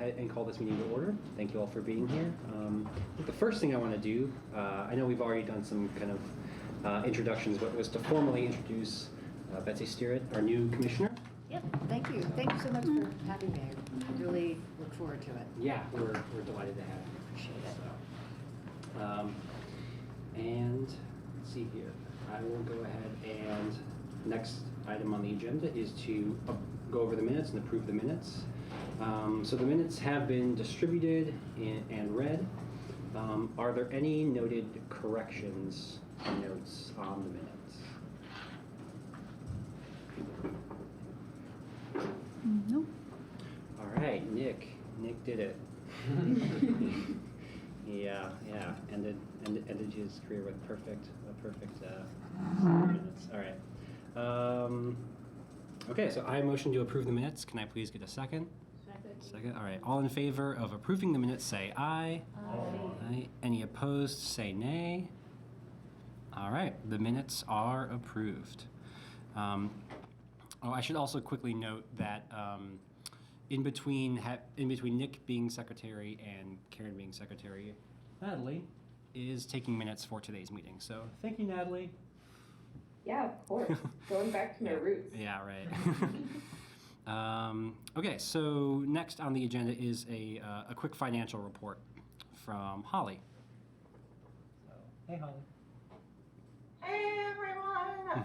ahead and call this meeting to order. Thank you all for being here. I think the first thing I want to do, I know we've already done some kind of introductions, but was to formally introduce Betsy Steerett, our new commissioner. Yep, thank you. Thank you so much for having me. I really look forward to it. Yeah, we're delighted to have you. Appreciate it. So, and let's see here. I will go ahead and next item on the agenda is to go over the minutes and approve the minutes. So the minutes have been distributed and read. Are there any noted corrections or notes on the minutes? Nope. All right, Nick did it. Yeah. Ended his career with perfect minutes. All right. Okay, so I motion to approve the minutes. Can I please get a second? Second. All right. All in favor of approving the minutes, say aye. Aye. Any opposed, say nay. All right. The minutes are approved. I should also quickly note that in between Nick being secretary and Karen being secretary, Natalie is taking minutes for today's meeting. So thank you, Natalie. Yeah, of course. Going back to my roots. Yeah, right. Okay, so next on the agenda is a quick financial report from Holly. So, hey, Holly. Hey everyone!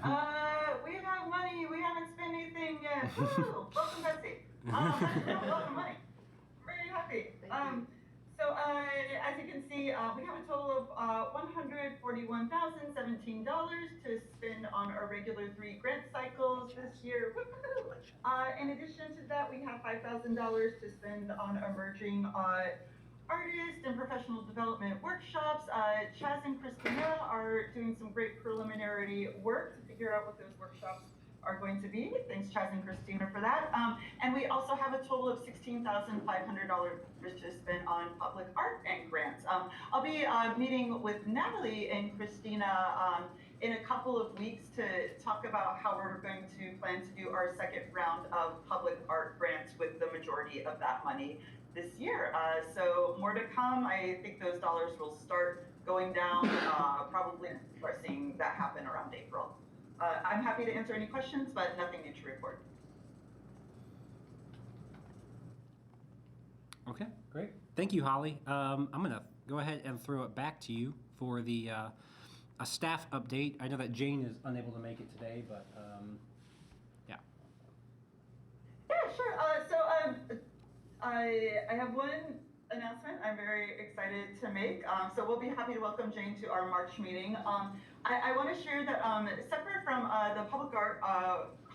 We have money. We haven't spent anything yet. Woo! Welcome, Betsy. Welcome, money. I'm very happy. So as you can see, we have a total of $141,017 to spend on our regular 3 grant cycles this year. In addition to that, we have $5,000 to spend on emerging artist and professional development workshops. Chaz and Christina are doing some great preliminary work to figure out what those workshops are going to be. Thanks, Chaz and Christina, for that. And we also have a total of $16,500 to spend on public art and grants. I'll be meeting with Natalie and Christina in a couple of weeks to talk about how we're going to plan to do our second round of public art grants with the majority of that money this year. So more to come. I think those dollars will start going down, probably start seeing that happen around April. I'm happy to answer any questions, but nothing new to report. Okay, great. Thank you, Holly. I'm going to go ahead and throw it back to you for the a staff update. I know that Jane is unable to make it today, but yeah. Yeah, sure. I have one announcement I'm very excited to make. So we'll be happy to welcome Jane to our March meeting. I want to share that separate from the public art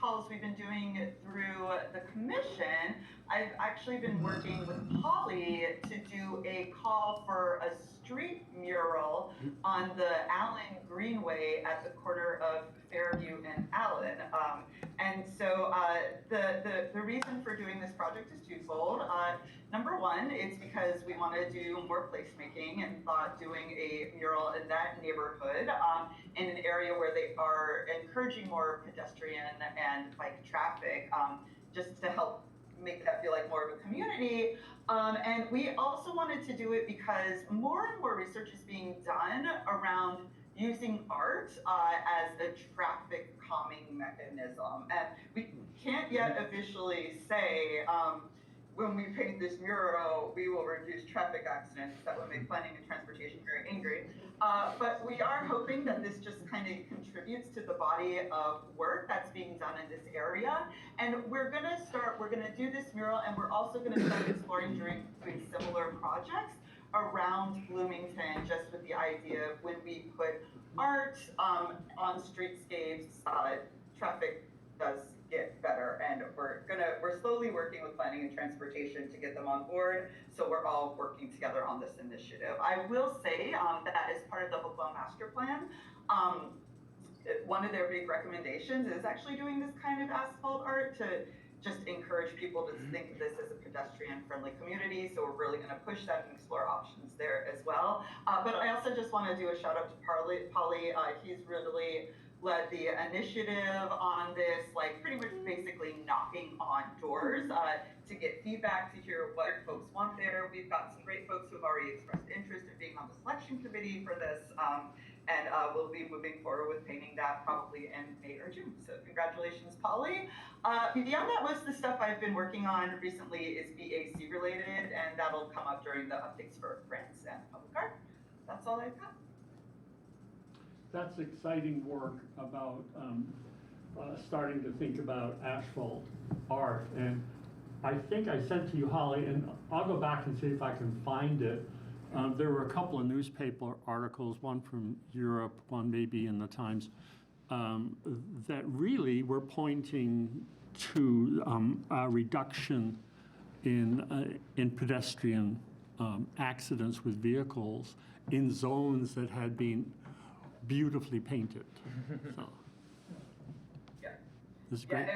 calls we've been doing through the commission, I've actually been working with Holly to do a call for a street mural on the Allen Greenway at the corner of Fairview and Allen. And so the reason for doing this project is twofold. Number one, it's because we want to do more placemaking and thought doing a mural in that neighborhood in an area where they are encouraging more pedestrian and bike traffic, just to help make that feel like more of a community. And we also wanted to do it because more and more research is being done around using art as a traffic calming mechanism. And we can't yet officially say, when we paint this mural, we will reduce traffic accidents. That would make planning and transportation very angry. But we are hoping that this just kind of contributes to the body of work that's being done in this area. And we're gonna do this mural, and we're also gonna start exploring doing similar projects around Bloomington, just with the idea of when we put art on streetscapes, traffic does get better, and we're slowly working with planning and transportation to get them on board, so we're all working together on this initiative. I will say that as part of the Hopewell Master Plan, one of their big recommendations is actually doing this kind of asphalt art to just encourage people to think of this as a pedestrian-friendly community. So we're really going to push that and explore options there as well. But I also just want to do a shout out to Polly. He's really led the initiative on this, like pretty much basically knocking on doors to get feedback, to hear what folks want there. We've got some great folks who have already expressed interest in being on the selection committee for this, and we'll be moving forward with painting that probably in May or June. So congratulations, Polly. Beyond that, most of the stuff I've been working on recently is BAC related, and that'll come up during the updates for grants and public art. That's all I've got. That's exciting work about starting to think about asphalt art. And I think I sent to you, Holly, and I'll go back and see if I can find it. There were a couple of newspaper articles, one from Europe, one maybe in the Times, that really were pointing to a reduction in pedestrian accidents with vehicles in zones that had been beautifully painted. So, Yeah. this is great.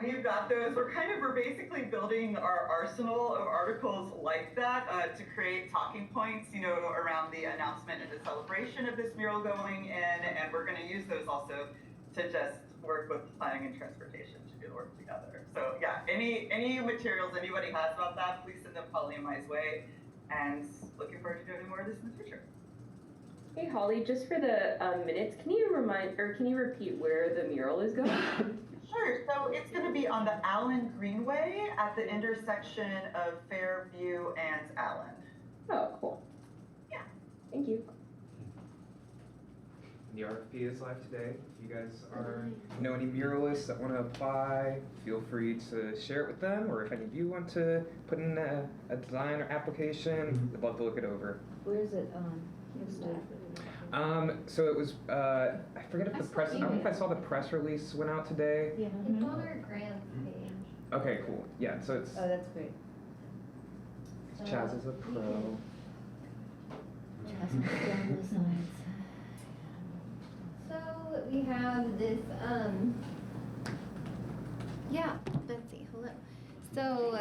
We've got those. We're basically building our arsenal of articles like that to create talking points, around the announcement and the celebration of this mural going in, and we're going to use those also to just work with planning and transportation to do the work together. So yeah, any materials anybody has about that, please send them Polly and my way, and looking forward to doing more of this in the future. Hey Holly, just for the minutes, can you repeat where the mural is going? Sure. So it's going to be on the Allen Greenway at the intersection of Fairview and Allen. Oh, cool. Yeah. Thank you. The RFP is live today. If you guys know any muralists that want to apply, feel free to share it with them, or if any of you want to put in a design or application, we'd love to look it over. Where is it? So it was, I forget if the press, I don't know if I saw the press release went out today. Yeah. It's on our grants page. Okay, cool. Yeah, so it's, Oh, that's great. Chaz is a pro. So we have this, yeah, Betsy, hello. So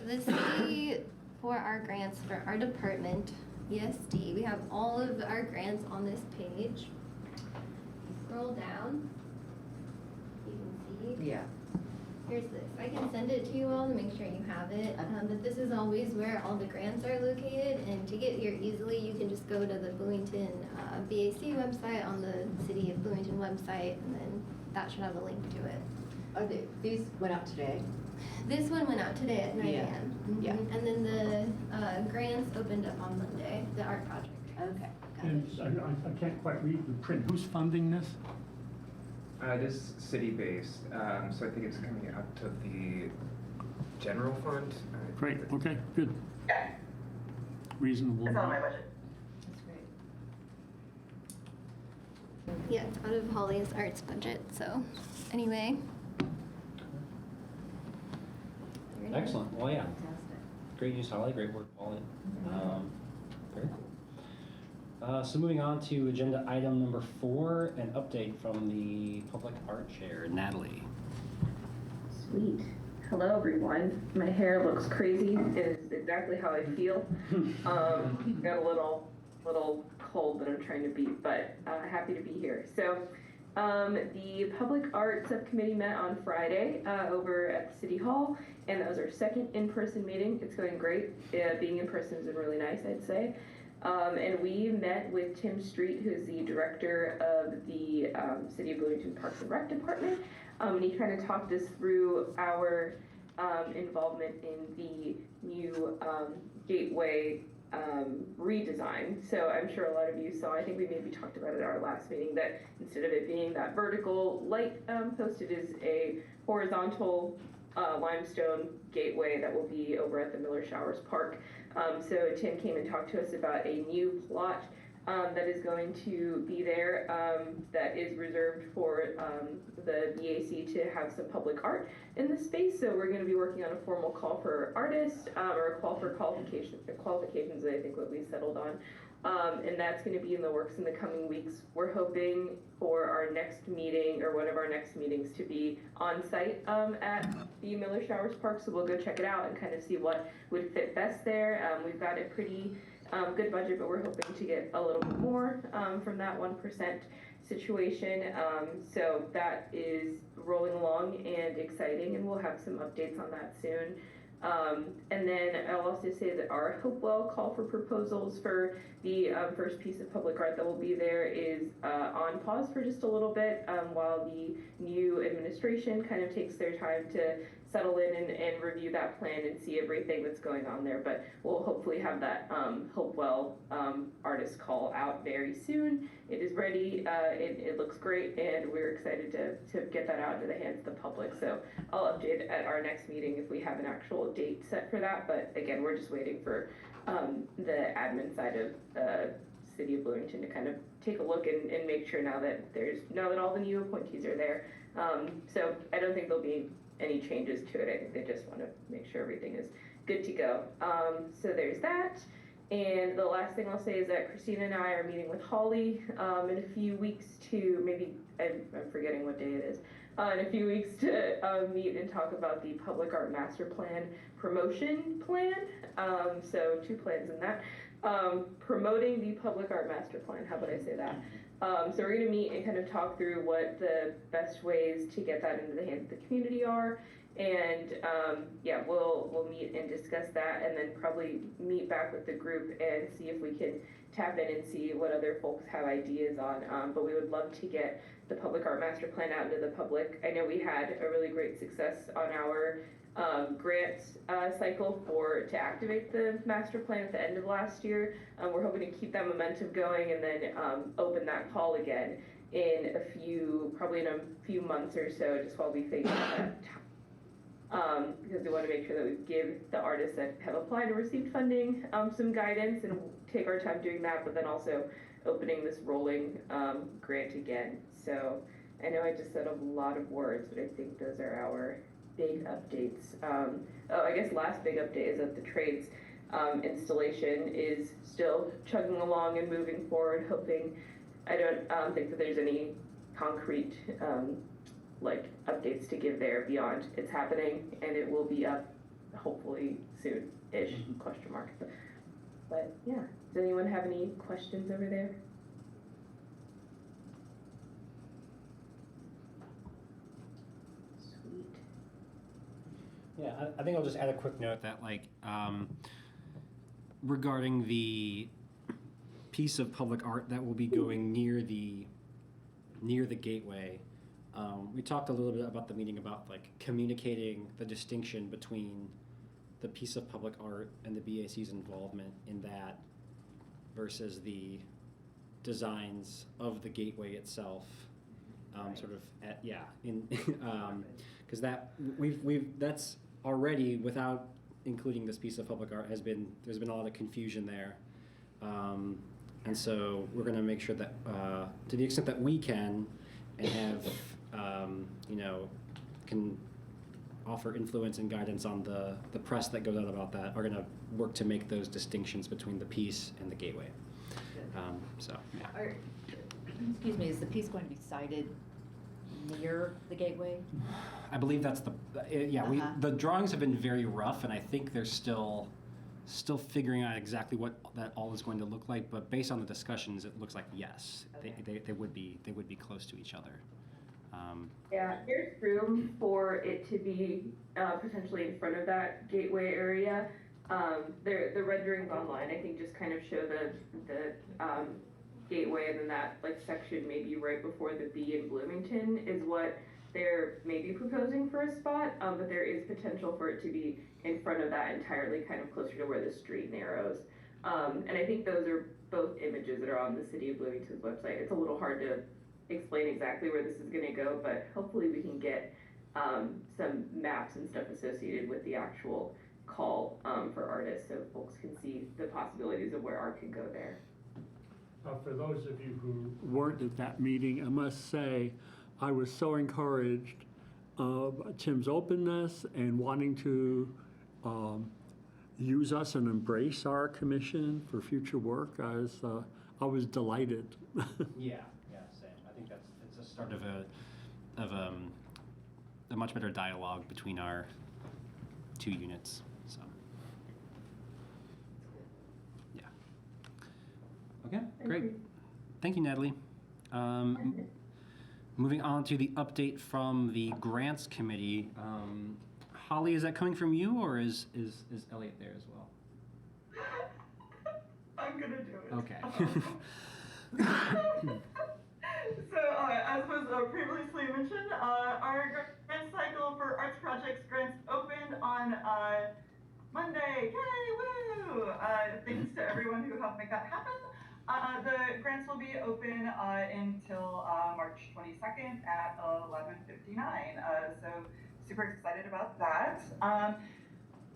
the city, for our grants for our department, ESD, we have all of our grants on this page. Scroll down, you can see. Yeah. Here's this. I can send it to you all to make sure you have it. But this is always where all the grants are located. And to get here easily, you can just go to the Bloomington BAC website on the City of Bloomington website, and then that should have a link to it. These went out today. This one went out today at 9 Yeah. a.m. Yeah. And then the grants opened up on Monday, the art project. Okay. And I can't quite read the print. Who's funding this? It is city-based, so I think it's coming out of the general fund. Great, okay, good. Yeah. Reasonable. It's on my budget. That's great. Yeah, it's out of Holly's arts budget. So anyway. Excellent. Well, yeah. Fantastic. Great use, Holly. Great work, Polly. Very cool. So moving on to agenda item number 4, an update from the public art chair, Natalie. Sweet. Hello, everyone. My hair looks crazy. It is exactly how I feel. Got a little cold that I'm trying to beat, but happy to be here. So, the Public Art Subcommittee met on Friday over at the City Hall, and that was our second in-person meeting. It's going great. Being in person has been really nice, I'd say. And we met with Tim Street, who's the director of the City of Bloomington Parks and Rec Department, and he kind of talked us through our involvement in the new gateway redesign. So I'm sure a lot of you saw, I think we maybe talked about it at our last meeting, that instead of it being that vertical light post, it is a horizontal limestone gateway that will be over at the Miller Showers Park. So Tim came and talked to us about a new plot that is going to be there that is reserved for the BAC to have some public art in the space. So we're going to be working on a formal call for artists or a call for qualifications, I think what we settled on. And that's going to be in the works in the coming weeks. We're hoping for our next meeting or one of our next meetings to be on site at the Miller Showers Park. So we'll go check it out and kind of see what would fit best there. We've got a pretty good budget, but we're hoping to get a little bit more from that 1%. situation. So that is rolling along and exciting, and we'll have some updates on that soon. And then I'll also say that our Hopewell call for proposals for the first piece of public art that will be there is on pause for just a little bit while the new administration kind of takes their time to settle in and review that plan and see everything that's going on there. But we'll hopefully have that Hopewell artist call out very soon. It is ready, it looks great, and we're excited to get that out into the hands of the public. So I'll update at our next meeting if we have an actual date set for that. But again, we're just waiting for the admin side of City of Bloomington to kind of take a look and make sure now that all the new appointees are there. So I don't think there'll be any changes to it. I think they just want to make sure everything is good to go. So there's that. And the last thing I'll say is that Christina and I are meeting with Holly in a few weeks to I'm forgetting what day it is, in a few weeks to meet and talk about the public art master plan promotion plan. So 2 plans in that. Promoting the public art master plan, how about I say that? So we're gonna meet and kind of talk through what the best ways to get that into the hands of the community are. And yeah, we'll meet and discuss that, and then probably meet back with the group and see if we can tap in and see what other folks have ideas on. But we would love to get the public art master plan out into the public. I know we had a really great success on our grant cycle to activate the master plan at the end of last year. We're hoping to keep that momentum going and then open that call again probably in a few months or so, just while we figure out that because we want to make sure that we give the artists that have applied or received funding some guidance and take our time doing that, but then also opening this rolling grant again. So I know I just said a lot of words, but I think those are our big updates. I guess last big update is that the trades installation is still chugging along and moving forward, I don't think that there's any concrete updates to give there beyond it's happening, and it will be up hopefully soon-ish, question mark. But yeah, does anyone have any questions over there? Sweet. Yeah, I think I'll just add a quick note that regarding the piece of public art that will be going near the gateway. We talked a little bit about the meeting about communicating the distinction between the piece of public art and the BAC's involvement in that versus the designs of the gateway itself. Because that's already, without including this piece of public art, there's been a lot of confusion there. And so we're going to make sure that to the extent that we can and have can offer influence and guidance on the press that goes out about that, are going to work to make those distinctions between the piece and the gateway. Yeah. Excuse me, is the piece going to be sited near the gateway? I believe that's the drawings have been very rough, and I think they're still figuring out exactly what that all is going to look like. But based on the discussions, it looks like yes, okay. they would be close to each other. Yeah, there's room for it to be potentially in front of that gateway area. The renderings online, I think, just kind of show the gateway, and then that section maybe right before the B in Bloomington is what they're maybe proposing for a spot, but there is potential for it to be in front of that entirely, kind of closer to where the street narrows. And I think those are both images that are on the City of Bloomington's website. It's a little hard to explain exactly where this is going to go, but hopefully we can get some maps and stuff associated with the actual call for artists, so folks can see the possibilities of where art can go there. For those of you who weren't at that meeting, I must say I was so encouraged Tim's openness and wanting to use us and embrace our commission for future work. I was delighted. Yeah, same. I think it's a start of a much better dialogue between our 2 units. So, yeah. Okay, great. Thank you, Natalie. Moving on to the update from the grants committee. Holly, is that coming from you, or is Elliot there as well? I'm gonna do it. Okay. So, as was previously mentioned, our grant cycle for arts projects grants opened on Monday. Yay, woo! Thanks to everyone who helped make that happen. The grants will be open until March 22nd at 11:59. So super excited about that.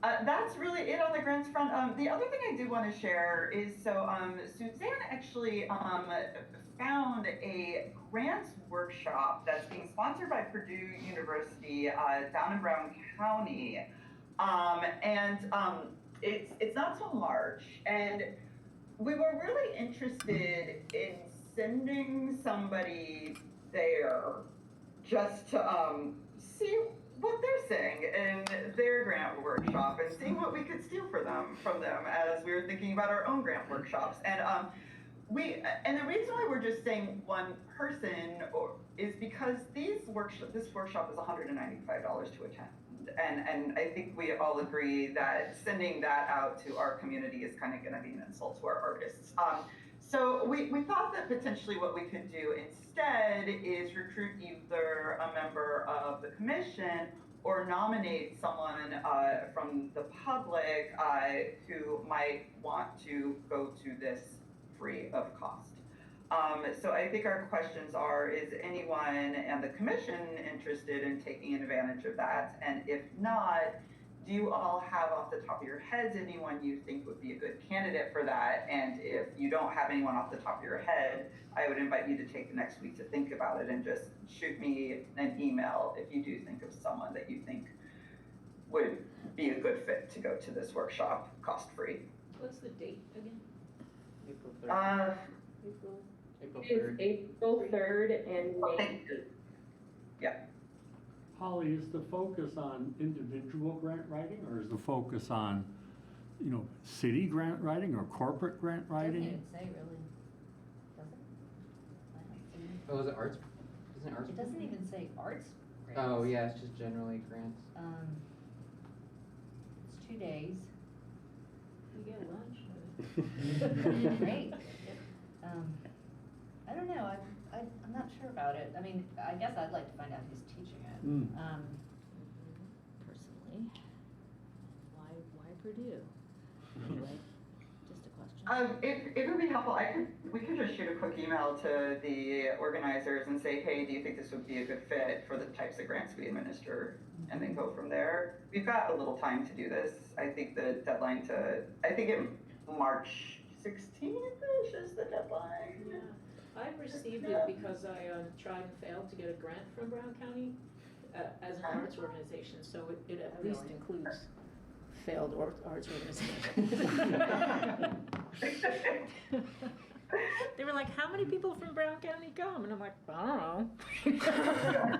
That's really it on the grants front. The other thing I did want to share is, Suzanne actually found a grants workshop that's being sponsored by Purdue University down in Brown County. It's not till March, and we were really interested in sending somebody there just to see what they're saying in their grant workshop and seeing what we could steal from them as we were thinking about our own grant workshops. And the reason why we're just saying one person is because this workshop is $195 to attend. And I think we all agree that sending that out to our community is kind of going to be an insult to our artists. So we thought that potentially what we could do instead is recruit either a member of the commission or nominate someone from the public who might want to go to this free of cost. So I think our questions are, is anyone and the commission interested in taking advantage of that? And if not, do you all have off the top of your heads anyone you think would be a good candidate for that? And if you don't have anyone off the top of your head, I would invite you to take the next week to think about it and just shoot me an email if you do think of someone that you think would be a good fit to go to this workshop, cost-free. What's the date again? April 3rd. April. April It's 3rd. April 3rd and May 8th. Yeah. Holly, is the focus on individual grant writing, or is the focus on, city grant writing or corporate grant Doesn't writing? even say really, does it? I haven't seen it. Oh, is it arts? Isn't it arts? It doesn't even say arts grants. Oh, yeah, it's just generally grants. It's 2 days. You get lunch. Great. I don't know, I'm not sure about it. I mean, I guess I'd like to find out who's teaching it. Personally. Why Purdue? Anyway, just a question. It would be helpful. We could just shoot a quick email to the organizers and say, hey, do you think this would be a good fit for the types of grants we administer? And then go from there. We've got a little time to do this. I think the deadline March 16th-ish is the deadline. Yeah, I received it because I tried and failed to get a grant from Brown County as an arts organization, so it at least includes failed arts organizations. They were like, how many people from Brown County come? And I'm like, I don't know.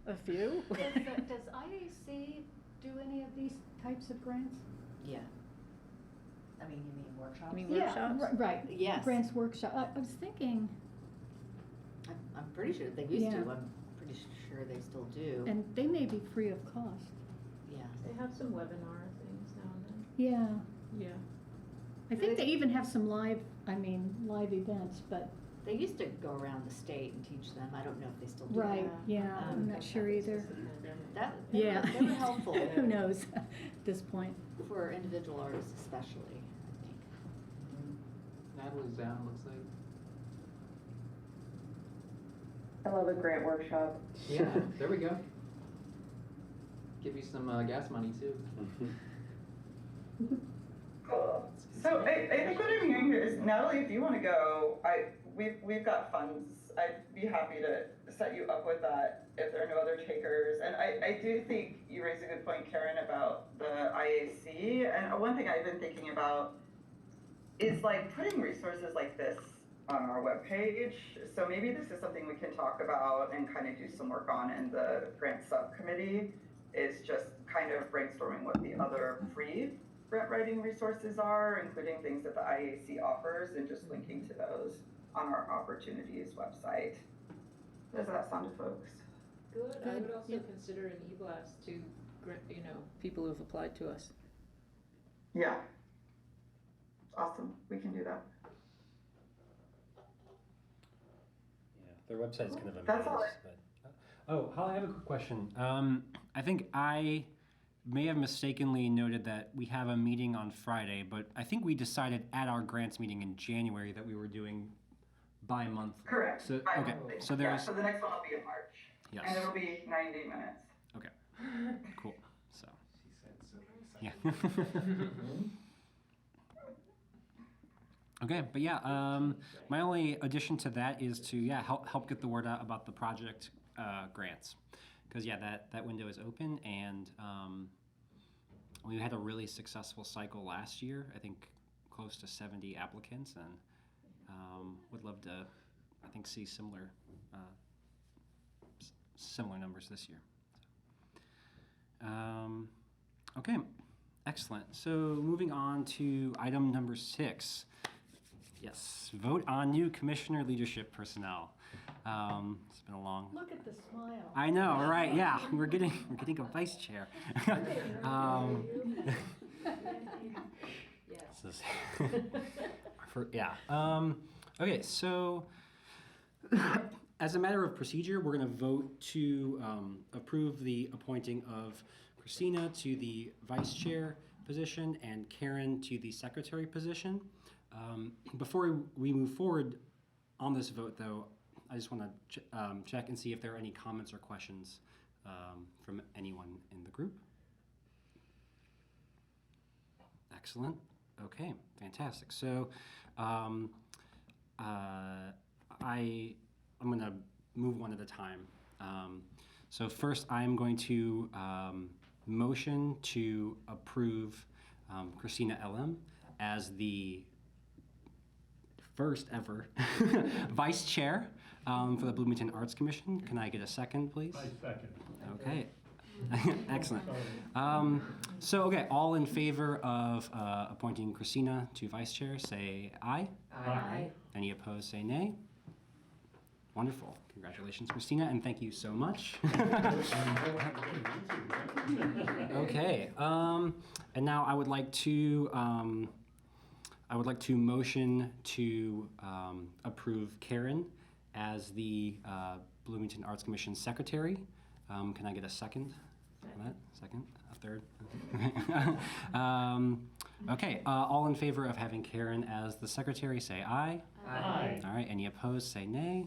A few. Does IAC do any of these types of grants? Yeah. I mean, you mean workshops? You mean Yeah, workshops? right. Yes. Grants workshop. I was thinking, I'm pretty sure they used to, Yeah. I'm pretty sure they still do. and they may be free of cost. Yeah. They have some webinar things now and then. Yeah. Yeah. I think they even have some live events, but, They used to go around the state and teach them. I don't know if they still do that. right, yeah, I'm not sure either. They were helpful. Who knows at this point. For individual artists especially, I think. Natalie's down, looks like. I love a grant workshop. Yeah, there we go. Give you some gas money too. Cool. So I think what I'm hearing here is, Natalie, if you want to go, we've got funds. I'd be happy to set you up with that if there are no other takers. And I do think you raise a good point, Karen, about the IAC. And one thing I've been thinking about is like putting resources like this on our webpage. So maybe this is something we can talk about and kind of do some work on in the grant subcommittee, is just kind of brainstorming what the other free grant writing resources are, including things that the IAC offers, and just linking to those. on our opportunities website. Does that sound to folks? Good, I Good, would also yeah. consider an e-blast to, people who've applied to us. Yeah. Awesome, we can do that. Yeah, their website's kind of a That's all maze, but. Oh, Holly, I have a quick question. I think I may have mistakenly noted that we have a meeting on Friday, but I think we decided at our grants meeting in January that we were doing bi-monthly. Correct. So, okay, so Yeah, there's, so the next one will be in March. yes, And it'll be 90 minutes. okay, cool, so, She said so very yeah. Okay, but yeah, my only addition to that is to, yeah, help get the word out about the project grants. Because, yeah, that window is open, and we had a really successful cycle last year. I think close to 70 applicants, and would love to, I think, see similar numbers this year. Okay, excellent. So moving on to item number 6. Yes, vote on new commissioner leadership personnel. It's been a long. Look at the smile. I know, right? Yeah, we're getting a vice chair. Yes. This is- yeah. Okay, so as a matter of procedure, we're going to vote to approve the appointing of Christina to the vice chair position and Karen to the secretary position. Before we move forward on this vote, though, I just want to check and see if there are any comments or questions from anyone in the group. Excellent. Okay, fantastic. So I'm going to move one at a time. So first, I'm going to motion to approve Christina LM as the first ever vice chair for the Bloomington Arts Commission. Can I get a second, please? I second. Okay. Excellent. Okay, all in favor of appointing Christina to vice chair, say aye. Aye. Any opposed, say nay. Wonderful. Congratulations, Christina, and thank you so much. Okay. And now I would like to motion to approve Karen as the Bloomington Arts Commission secretary. Can I get a second on that? Second? A third? Okay, all in favor of having Karen as the secretary, say aye. Aye. All right, any opposed, say nay.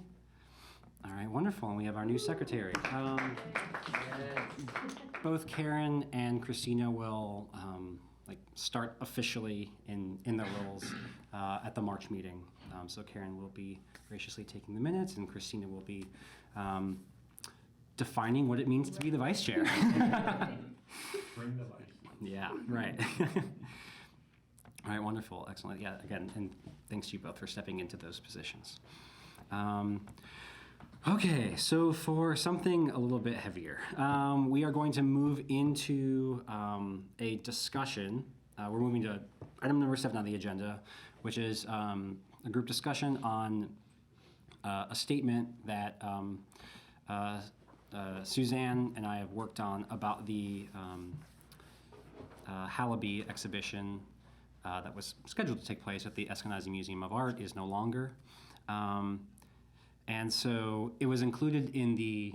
All right, wonderful, and we have our new secretary. Both Karen and Christina will start officially in their roles at the March meeting. So Karen will be graciously taking the minutes, and Christina will be defining what it means to be the vice chair. Bring the vice. Yeah, right. All right, wonderful, excellent. Yeah, again, and thanks to you both for stepping into those positions. Okay, so for something a little bit heavier, we are going to move into a discussion. We're moving to item number 7 on the agenda, which is a group discussion on a statement that Suzanne and I have worked on about the Hallaby exhibition that was scheduled to take place at the Eskenazi Museum of Art is no longer. And so it was included in the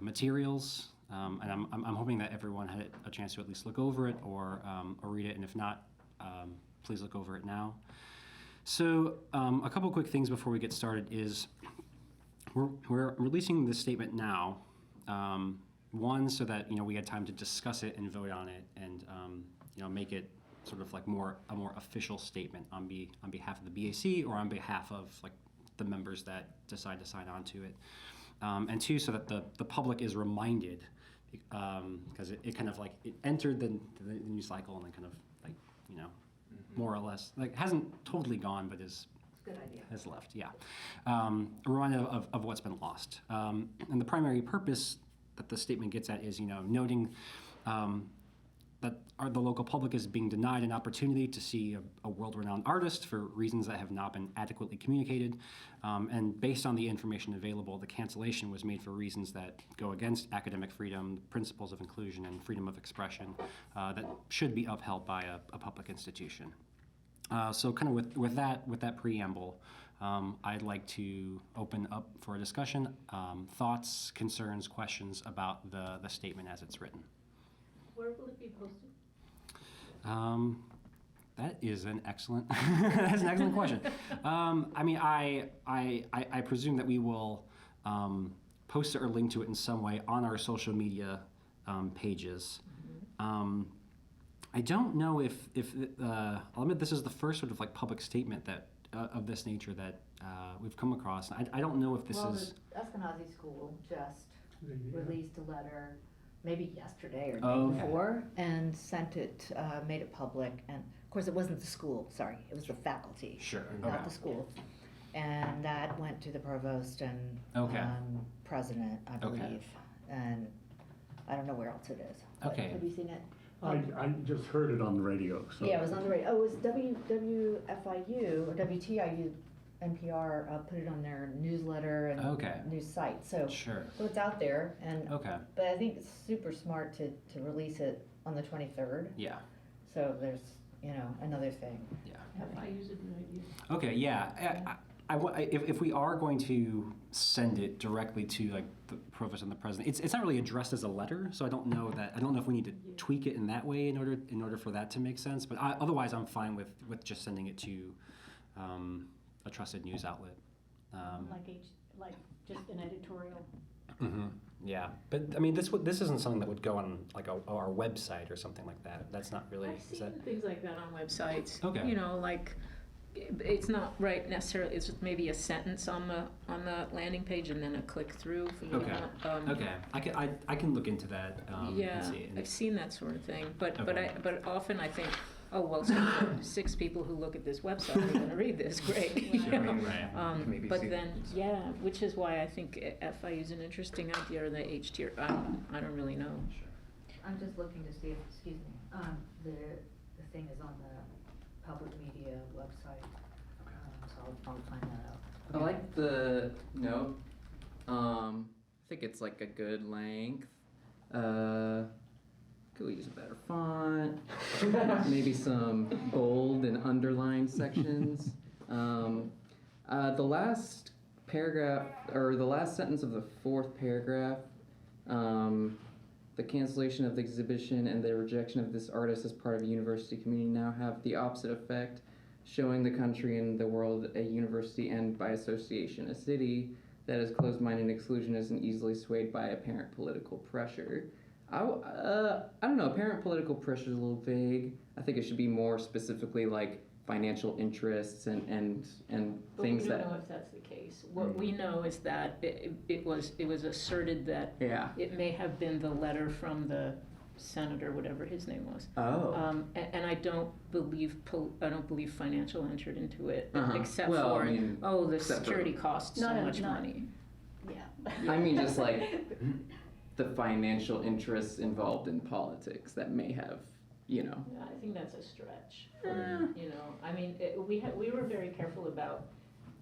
materials, and I'm hoping that everyone had a chance to at least look over it or read it, and if not, please look over it now. So a couple quick things before we get started is we're releasing this statement now. One, so that we had time to discuss it and vote on it, and make it sort of like a more official statement on behalf of the BAC or on behalf of the members that decide to sign on to it. And two, so that the public is reminded, because it kind of it entered the news cycle and then kind of more or less hasn't totally gone, but is Good idea. has left. Yeah, a reminder of what's been lost. And the primary purpose that the statement gets at is noting the local public is being denied an opportunity to see a world-renowned artist for reasons that have not been adequately communicated. And based on the information available, the cancellation was made for reasons that go against academic freedom, principles of inclusion, and freedom of expression that should be upheld by a public institution. So kind of with that preamble, I'd like to open up for a discussion, thoughts, concerns, questions about the statement as it's written. Where will it be posted? That is an excellent that's an excellent question. I mean, I presume that we will post it or link to it in some way on our social media pages. I don't know if I'll admit this is the first sort of like public statement that of this nature that we've come across. I don't know if this is. The Eskenazi School just released a letter, maybe yesterday or Oh, day okay. before, and sent it, made it public. And of course, it wasn't the school. Sorry, it was the faculty, Sure. not Okay. the school. And that went to the provost and Okay. president, I Okay. believe. And I don't know where else it is. But Okay. have you seen it? I just heard it on the radio, so. Yeah, it was on the radio. Oh, it was WFIU or WTIU, NPR put it on their newsletter and Okay. news site. So Sure. it's out there, and Okay. but I think it's super smart to release it on the 23rd. Yeah. So there's another thing. Yeah. If I use it, right, you. Okay, yeah. If we are going to send it directly to like the provost and the president, it's not really addressed as a letter, so I don't know if we need to tweak it in that way in order for that to make sense. But otherwise, I'm fine with just sending it to a trusted news outlet. Like just an editorial. Yeah, but I mean, this isn't something that would go on like our website or something like that. That's not really. I've seen things like that on websites. Okay. You know, like, it's not right necessarily, it's just maybe a sentence on the landing page and then a click through. Okay. Okay. I can look into that. Yeah, And see. I've seen that sort of thing, but Okay. but often I think, oh, well, six people who look at this website are going to read this, great. you Sure, know? right. Maybe But see then, it. yeah, which is why I think FIU is an interesting idea, or the H tier, I don't really know. I'm just looking to see if, excuse me, the thing is on the public media website. So I'll find that out. I like the note. I think it's like a good length. Could we use a better font? Maybe some bold and underlined sections. The last paragraph, or the last sentence of the fourth paragraph, the cancellation of the exhibition and the rejection of this artist as part of a university community now have the opposite effect, showing the country and the world a university and, by association, a city that is closed-minded and exclusionist and easily swayed by apparent political pressure. I don't know, apparent political pressure is a little vague. I think it should be more specifically like financial interests and But things we don't that. know if that's the case. What we know is that it was asserted that Yeah. it may have been the letter from the senator, whatever his name was. Oh. And I don't believe financial entered into it, Uh-huh. except Well, for I mean, the except for- security costs so Not- much not- money. Yeah. I mean, just like the financial interests involved in politics that may have, Yeah, I think that's a stretch. I mean, we were very careful about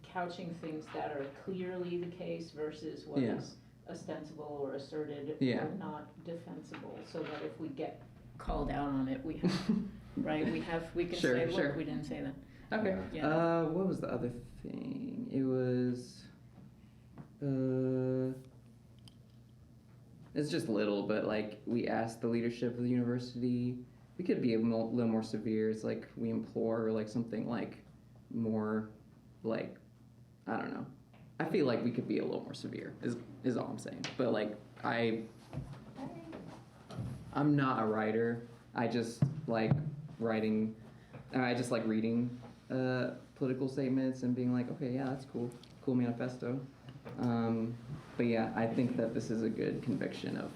couching things that are clearly the case versus what Yeah. is ostensible or asserted Yeah. or not defensible, so that if we get called out on it, we have, right, we can Sure, say, look, sure. we didn't say that. okay. Yeah. What was the other thing? It was, it's just little, but like we asked the leadership of the university, we could be a little more severe. It's like we implore, or like something like more, like, I don't know. I feel like we could be a little more severe. Is all I'm saying. But like I'm not a writer. I just like writing. I just like reading political statements and being like, okay, yeah, that's cool. Cool manifesto. But yeah, I think that this is a good conviction of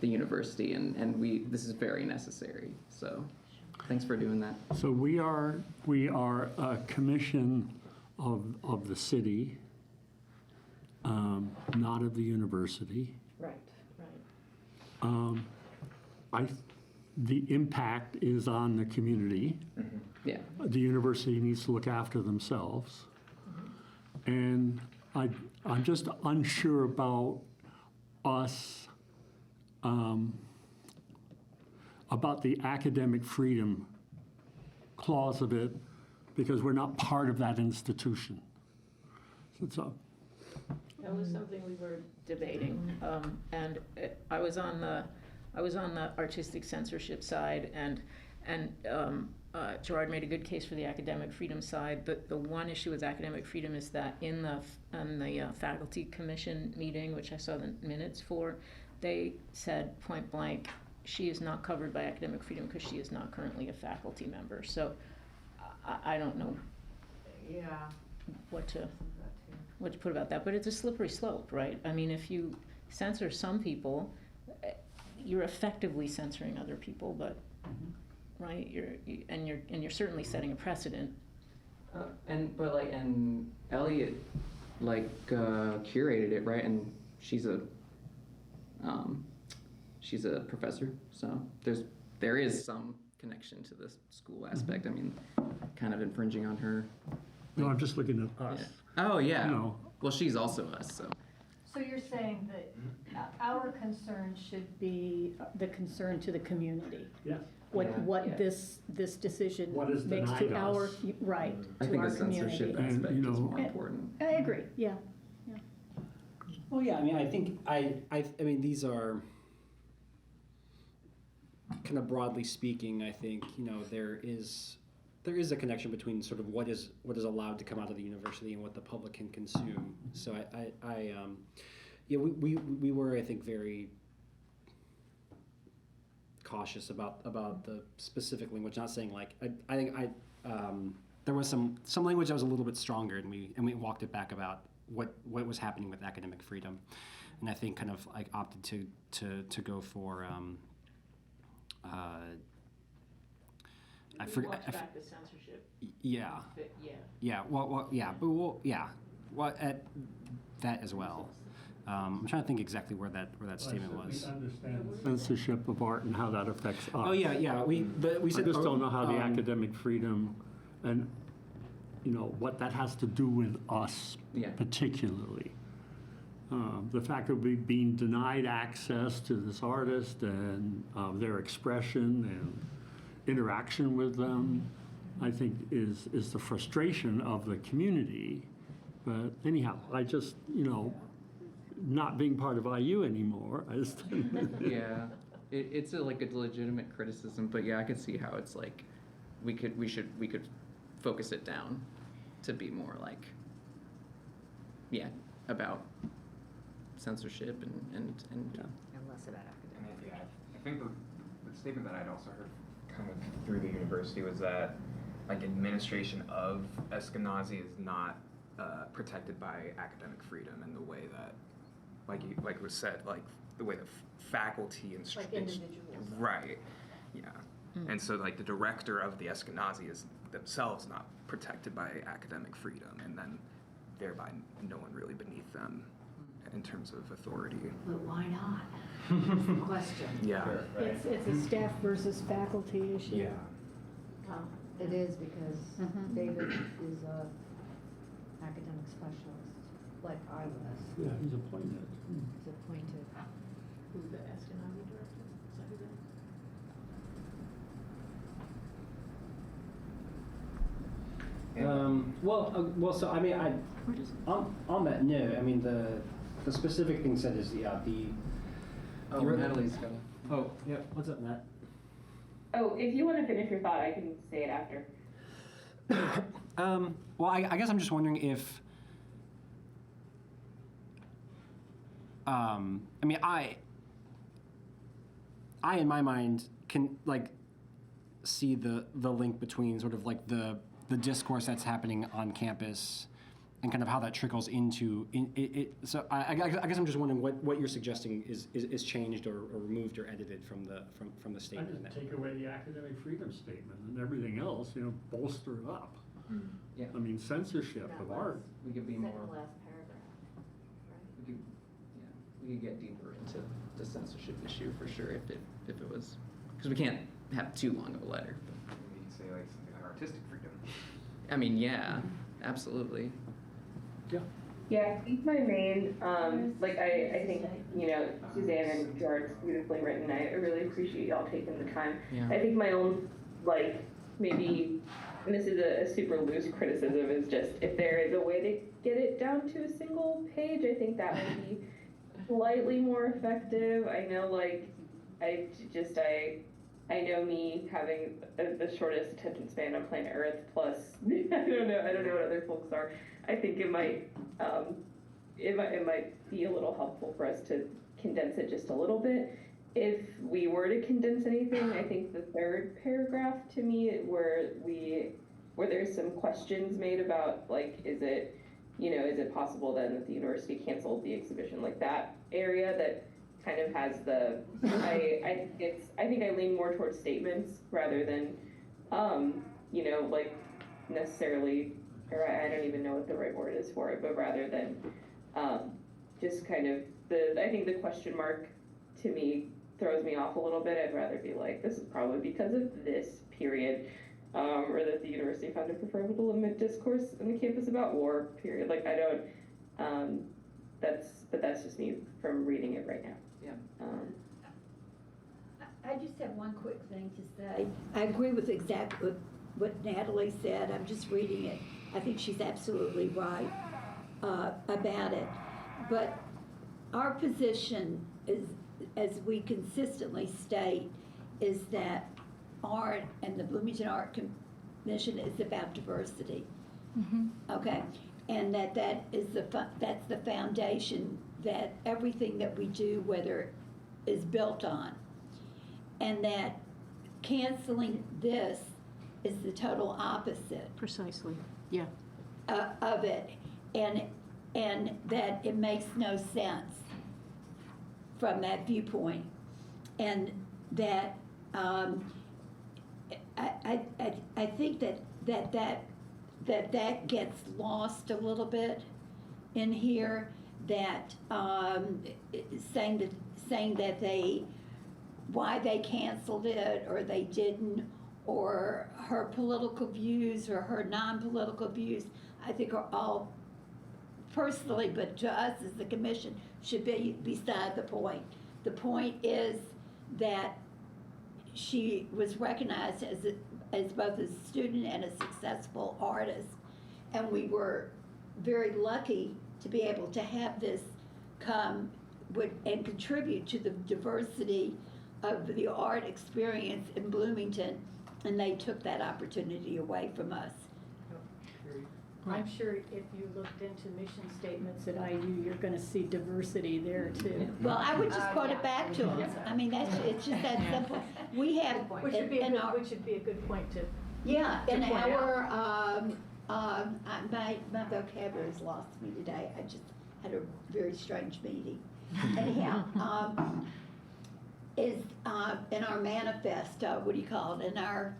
the university, and this is very necessary. So thanks for doing that. So we are a commission of the city, not of the university. Right. I the impact is on the community. Yeah. The university needs to look after themselves. And I'm just unsure about us, about the academic freedom clause of it, because we're not part of that institution. So, That was something we were debating, and I was on the artistic censorship side, and Gerard made a good case for the academic freedom side. The one issue with academic freedom is that in the faculty commission meeting, which I saw the minutes for, they said point blank, she is not covered by academic freedom because she is not currently a faculty member. So I don't know what to put about that, but it's a slippery slope, right? I mean, if you censor some people, you're effectively censoring other people, but right, you're certainly setting a precedent. And Elliot curated it, right? And she's a professor, so there is some connection to this school aspect. I mean, kind of infringing on her. no, I'm just looking at us. Yeah. Oh yeah. No. Well, she's also us, so. So you're saying that our concern should be the concern to the community? Yes. What Yeah. this decision What is makes denied to our, us. right, I to think our the censorship community. aspect And, is more And- important. I agree, yeah. Well, yeah, I mean, I think, I mean, these are, kind of broadly speaking, I think, there is a connection between sort of what is allowed to come out of the university and what the public can consume. So we were, I think, very cautious about the specific language. Not saying like I think there was some language that was a little bit stronger, and we walked it back about what was happening with academic freedom, and I think kind of like opted to go for. I forget. Walked back the censorship. Yeah. Yeah. Yeah. Well. Yeah. But yeah. Well, at that as well. I'm trying to think exactly where that statement was. We understand censorship of art and how that affects us. Oh yeah. We said. I just don't know how the academic freedom and what that has to do with us particularly. The fact that we've been denied access to this artist and their expression and interaction with them, I think is the frustration of the community. But anyhow, I just, not being part of IU anymore, I just Yeah, it's a legitimate criticism, but yeah, I could see how it's like we could focus it down to be more like about censorship and less about academic. And I think the statement that I'd also heard kind of through the university was that administration of Eskenazi is not protected by academic freedom in the way that like was said, the way the faculty and Like individuals. right, yeah. And so the director of the Eskenazi is themselves not protected by academic freedom, and then thereby no one really beneath them in terms of authority. But why not? That's the question. Yeah. It's a staff versus faculty issue. Well, it is because Mhm. David is a academic specialist, like I was. Yeah, he's appointed. He's appointed. Who's the Eskenazi director? Is that who that Well, so I mean, on that note, I mean, the specific thing said is the Natalie's got. Oh, yeah. What's up, Nat? Oh, if you want to finish your thought, I can say it after. Well, I guess I'm just wondering if. I mean, I in my mind can see the link between sort of the discourse that's happening on campus and kind of how that trickles into it. So I guess I'm just wondering what you're suggesting is changed or removed or edited from the I statement. just take away the academic freedom statement and everything else, bolster it up. Yeah. I mean, censorship of art. We could be Second more. to last paragraph, right? We could get deeper into the censorship issue for sure if it was because we can't have too long of a letter. Maybe you say like something like artistic freedom. I mean, yeah, absolutely. Yeah, I think my main, like, I think, you know, Suzanne and George, beautifully written. I really appreciate y'all taking the time. Yeah. I think my own, like, maybe, and this is a super loose criticism, is just if there is a way to get it down to a single page, I think that would be slightly more effective. I know, like, I know me having the shortest attention span on planet Earth, plus, I don't know what other folks are. I think it might be a little helpful for us to condense it just a little bit. If we were to condense anything, I think the third paragraph to me, where there's some questions made about, like, is it possible then that the university canceled the exhibition, like that area that kind of has the, I think I lean more towards statements rather than, like necessarily, or I don't even know what the right word is for it, but rather than just kind of I think the question mark to me throws me off a little bit. I'd rather be like, this is probably because of this period, or that the university found it preferable to limit discourse on the campus about war, period. Like, I don't, that's just me from reading it right now. Yeah. I just have one quick thing to say. I agree with exactly what Natalie said. I'm just reading it. I think she's absolutely right about it. But our position is, as we consistently state, is that art and the Bloomington Art Commission is about diversity. Mm-hmm. Okay, and that's the foundation that everything that we do, whether is built on, and that canceling this is the total opposite. Precisely, yeah. Of it, and that it makes no sense from that viewpoint, and that I think that gets lost a little bit in here, that saying that why they canceled it or they didn't, or her political views or her non-political views, I think are all, personally, but to us as the commission, should be beside the point. The point is that she was recognized as both a student and a successful artist, and we were very lucky to be able to have this come and contribute to the diversity of the art experience in Bloomington, and they took that opportunity away from us. I'm sure if you looked into mission statements at IU, you're gonna see diversity there too. Well, I would just quote it back to them. I mean, it's just that simple. We have, Which should be a good point to. yeah, in point our, my vocabulary's lost me today. I just had a very strange meeting. Anyhow, is, in our manifesto, what do you call it, in our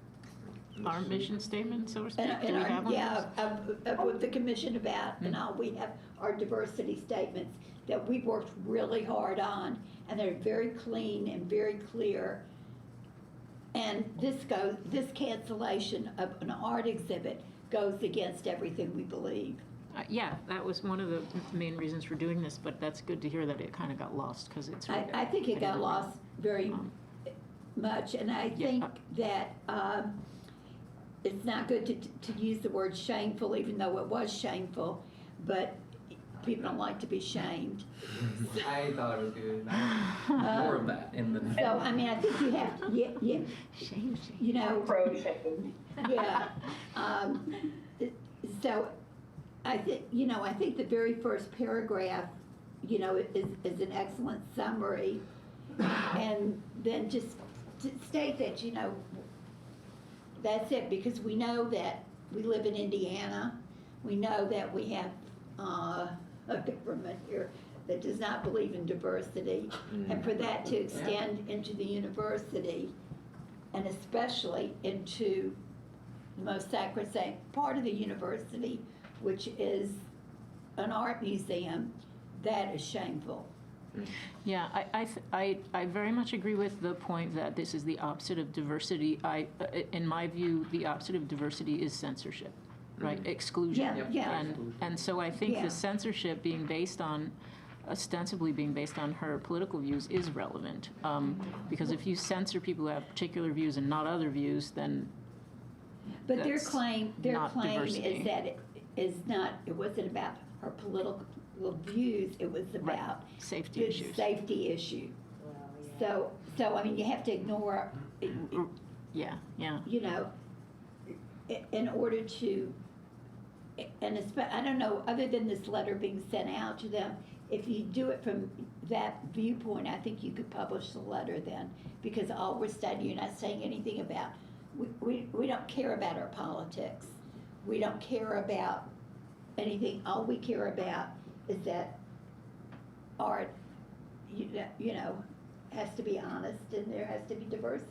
mission statement, so to speak? in Do we our, have one? yeah, of what the commission about, and all, we have our diversity statements that we worked really hard on, and they're very clean and very clear. And this cancellation of an art exhibit goes against everything we believe. Yeah, that was one of the main reasons for doing this, but that's good to hear that it kind of got lost, because it's. I think it got lost very much, and I think that it's not good to use the word shameful, even though it was shameful, but people don't like to be shamed. I thought it was good. More of that in the. So, I mean, I think you have to, yeah, Shame. you know. Pro-shame. Yeah. So, I think the very first paragraph, is an excellent summary. And then just to state that, that's it, because we know that we live in Indiana. We know that we have a government here that does not believe in diversity. And for that to extend into the university, and especially into the most sacrosanct part of the university, which is an art museum, that is shameful. Yeah, I very much agree with the point that this is the opposite of diversity. In my view, the opposite of diversity is censorship, right? Exclusion. Yeah, yeah. And so I think Yeah. the censorship being based on, ostensibly being based on her political views is relevant. Because if you censor people who have particular views and not other views, then But their that's claim not is diversity. that it wasn't about her political views, it was about Safety the issues. safety issue. So, I mean, you have to ignore, Yeah, yeah. you know, in order to, and I don't know, other than this letter being sent out to them, if you do it from that viewpoint, I think you could publish the letter then, because all we're studying, you're not saying anything about, we don't care about our politics. We don't care about anything. All we care about is that art, you know, has to be honest and there has to be diversity.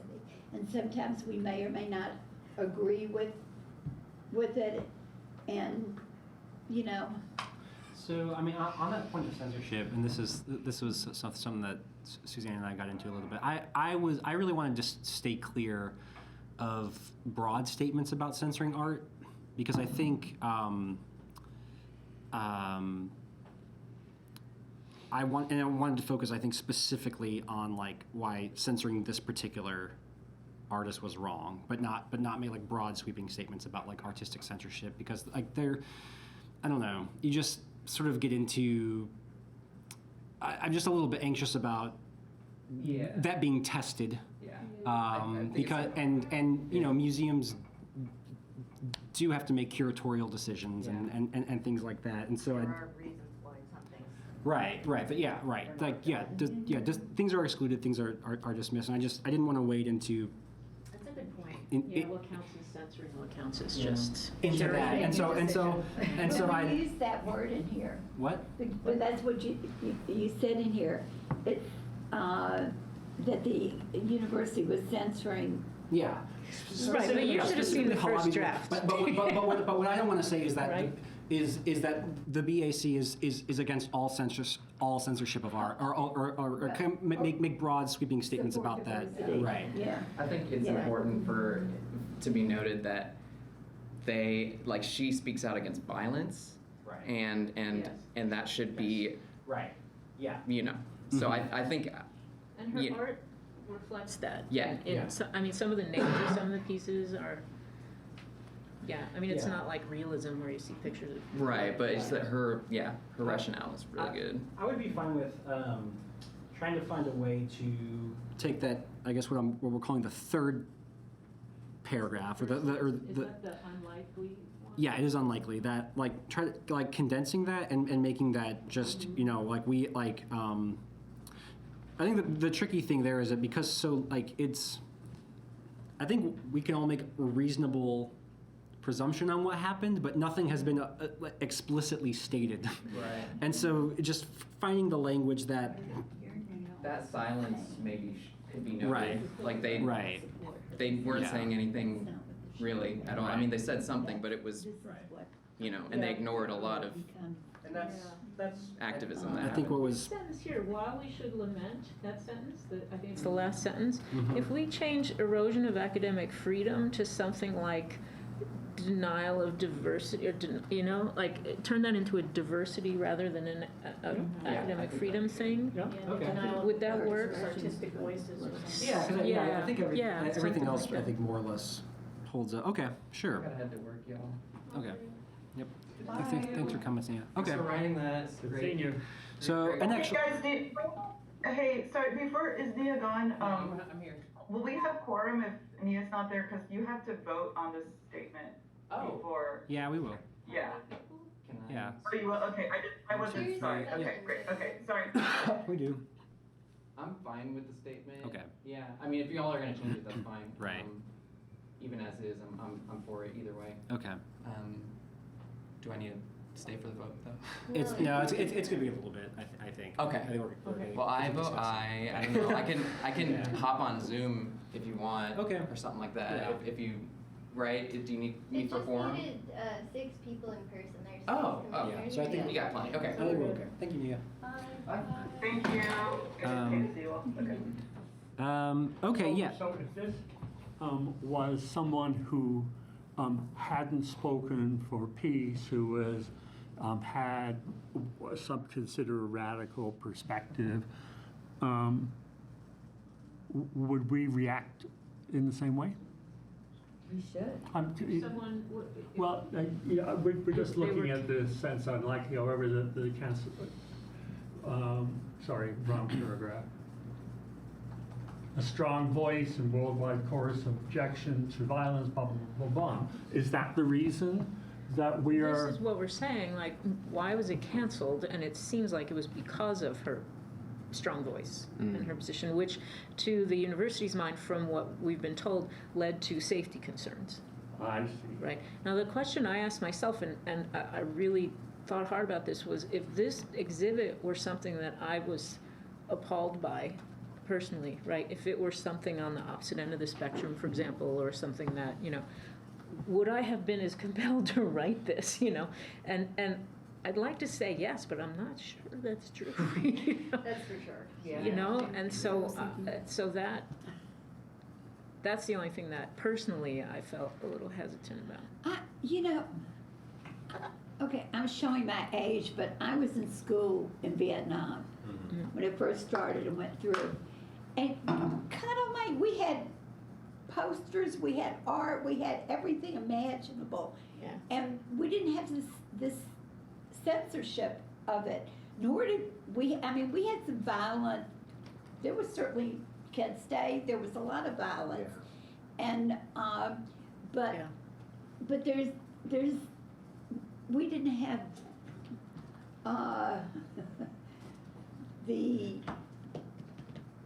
And sometimes we may or may not agree with it, and, you know. So, I mean, on that point of censorship, and this was something that Suzanne and I got into a little bit. I really wanted to just stay clear of broad statements about censoring art, because I think I wanted to focus, I think, specifically on like why censoring this particular artist was wrong, but not make like broad sweeping statements about like artistic censorship, because like I don't know, you just sort of get into, I'm just a little bit anxious about that being tested. Because and you know, museums do have to make curatorial decisions and things like that, and so There are reasons why something's. right, but things are excluded, things are dismissed, and I didn't want to wade into That's a good point. What counts as censoring, what counts as just. into that, and so But I we use that word in here. what? But that's what you said in here, that the university was censoring. Yeah. Right, but you should have seen the first draft. But what I don't want to say is that Right. is that the BAC is against all censorship of art, or can make broad sweeping statements Support about that. diversity. Right. Yeah. I think it's Yeah. important to be noted that she speaks out against violence, Right. and that should be, Right. Yeah. you know. So Mhm. I think And her Yeah. art reflects that. Yeah. I mean, some of the nature, some of the pieces are, I mean, it's Yeah. not like realism where you see pictures of. right, but it's that her rationale is really good. I would be fine with trying to find a way to take that, I guess what we're calling the third paragraph, or Is that the unlikely one? yeah, it is unlikely that try to condensing that and making that just I think the tricky thing there is that because I think we can all make a reasonable presumption on what happened, but nothing has been explicitly stated. Right. And so just finding the language that That silence maybe could be noted. Right. Like they weren't Yeah. saying anything really at all. I mean, they said something, but it was, you know, and they ignored a lot of and that's activism I that think what This was sentence here, while we should lament, that sentence, I think it's the last sentence. Mhm. If we change erosion of academic freedom to something like denial of diversity, or turn that into a diversity rather than an academic freedom thing. Yeah. okay. Would that work? Artistic voices or something. Yeah, 'cause I think everything something else like I think more or less holds up. Okay, sure. gotta head to work, y'all. Okay. Yep. Thanks for coming, Sam. Thanks Okay. for writing that. It's Good great. seeing you. So, Great. and Hey actually, guys, hey, sorry, before, is Nia gone? I'm here. Will we have quorum if Nia's not there? Because you have to vote on this statement before, yeah, we will. yeah. Can I? Yeah. Oh, you will, okay, I wasn't, Cheers. sorry, Yeah. okay, great, okay, sorry. We do. I'm fine with the statement. Okay. Yeah. I mean, if y'all are gonna change it, that's fine. Right. Even as is, I'm for it either way. Okay. Do I need to stay for the vote though? It's gonna be a little bit. I think. Okay. I think we're getting- Well, I getting vote discussed. aye. I don't know. I can Yeah. hop on Zoom if you want. Okay. Or something like that. Yeah. If you right? Do you need It for just forum? needed 6 people in person. There's 6 Oh, commissioners. so I think we got plenty. Okay. I think we're okay. Thank you, Nia. Thank you. Um, See you all. Okay. Okay, yeah. So if this was someone who hadn't spoken for peace, who was had some consider a radical perspective, would we react in the same way? You should. If someone, Well, yeah, we're just If they looking were- at the sense on like, however, the cancel, sorry, wrong paragraph. A strong voice and worldwide chorus of objection to violence, blah, blah, blah, blah, blah. Is that the reason that we are? this is what we're saying, like, why was it canceled? And it seems like it was because of her strong voice and her position, which to the university's mind, from what we've been told, led to safety concerns. I see. Right. Now, the question I asked myself, and I really thought hard about this, was if this exhibit were something that I was appalled by personally, right? If it were something on the opposite end of the spectrum, for example, or something that, would I have been as compelled to write this, And I'd like to say yes, but I'm not sure that's true. That's for sure. Yeah. And so that's the only thing that personally I felt a little hesitant about. Okay, I'm showing my age, but I was in school in Vietnam when it first started and went through. And we had posters, we had art, we had everything imaginable. Yeah. And we didn't have this censorship of it, nor did we, we had some violent, there was certainly Kent State, there was a lot of violence. And, but there's, we didn't have, the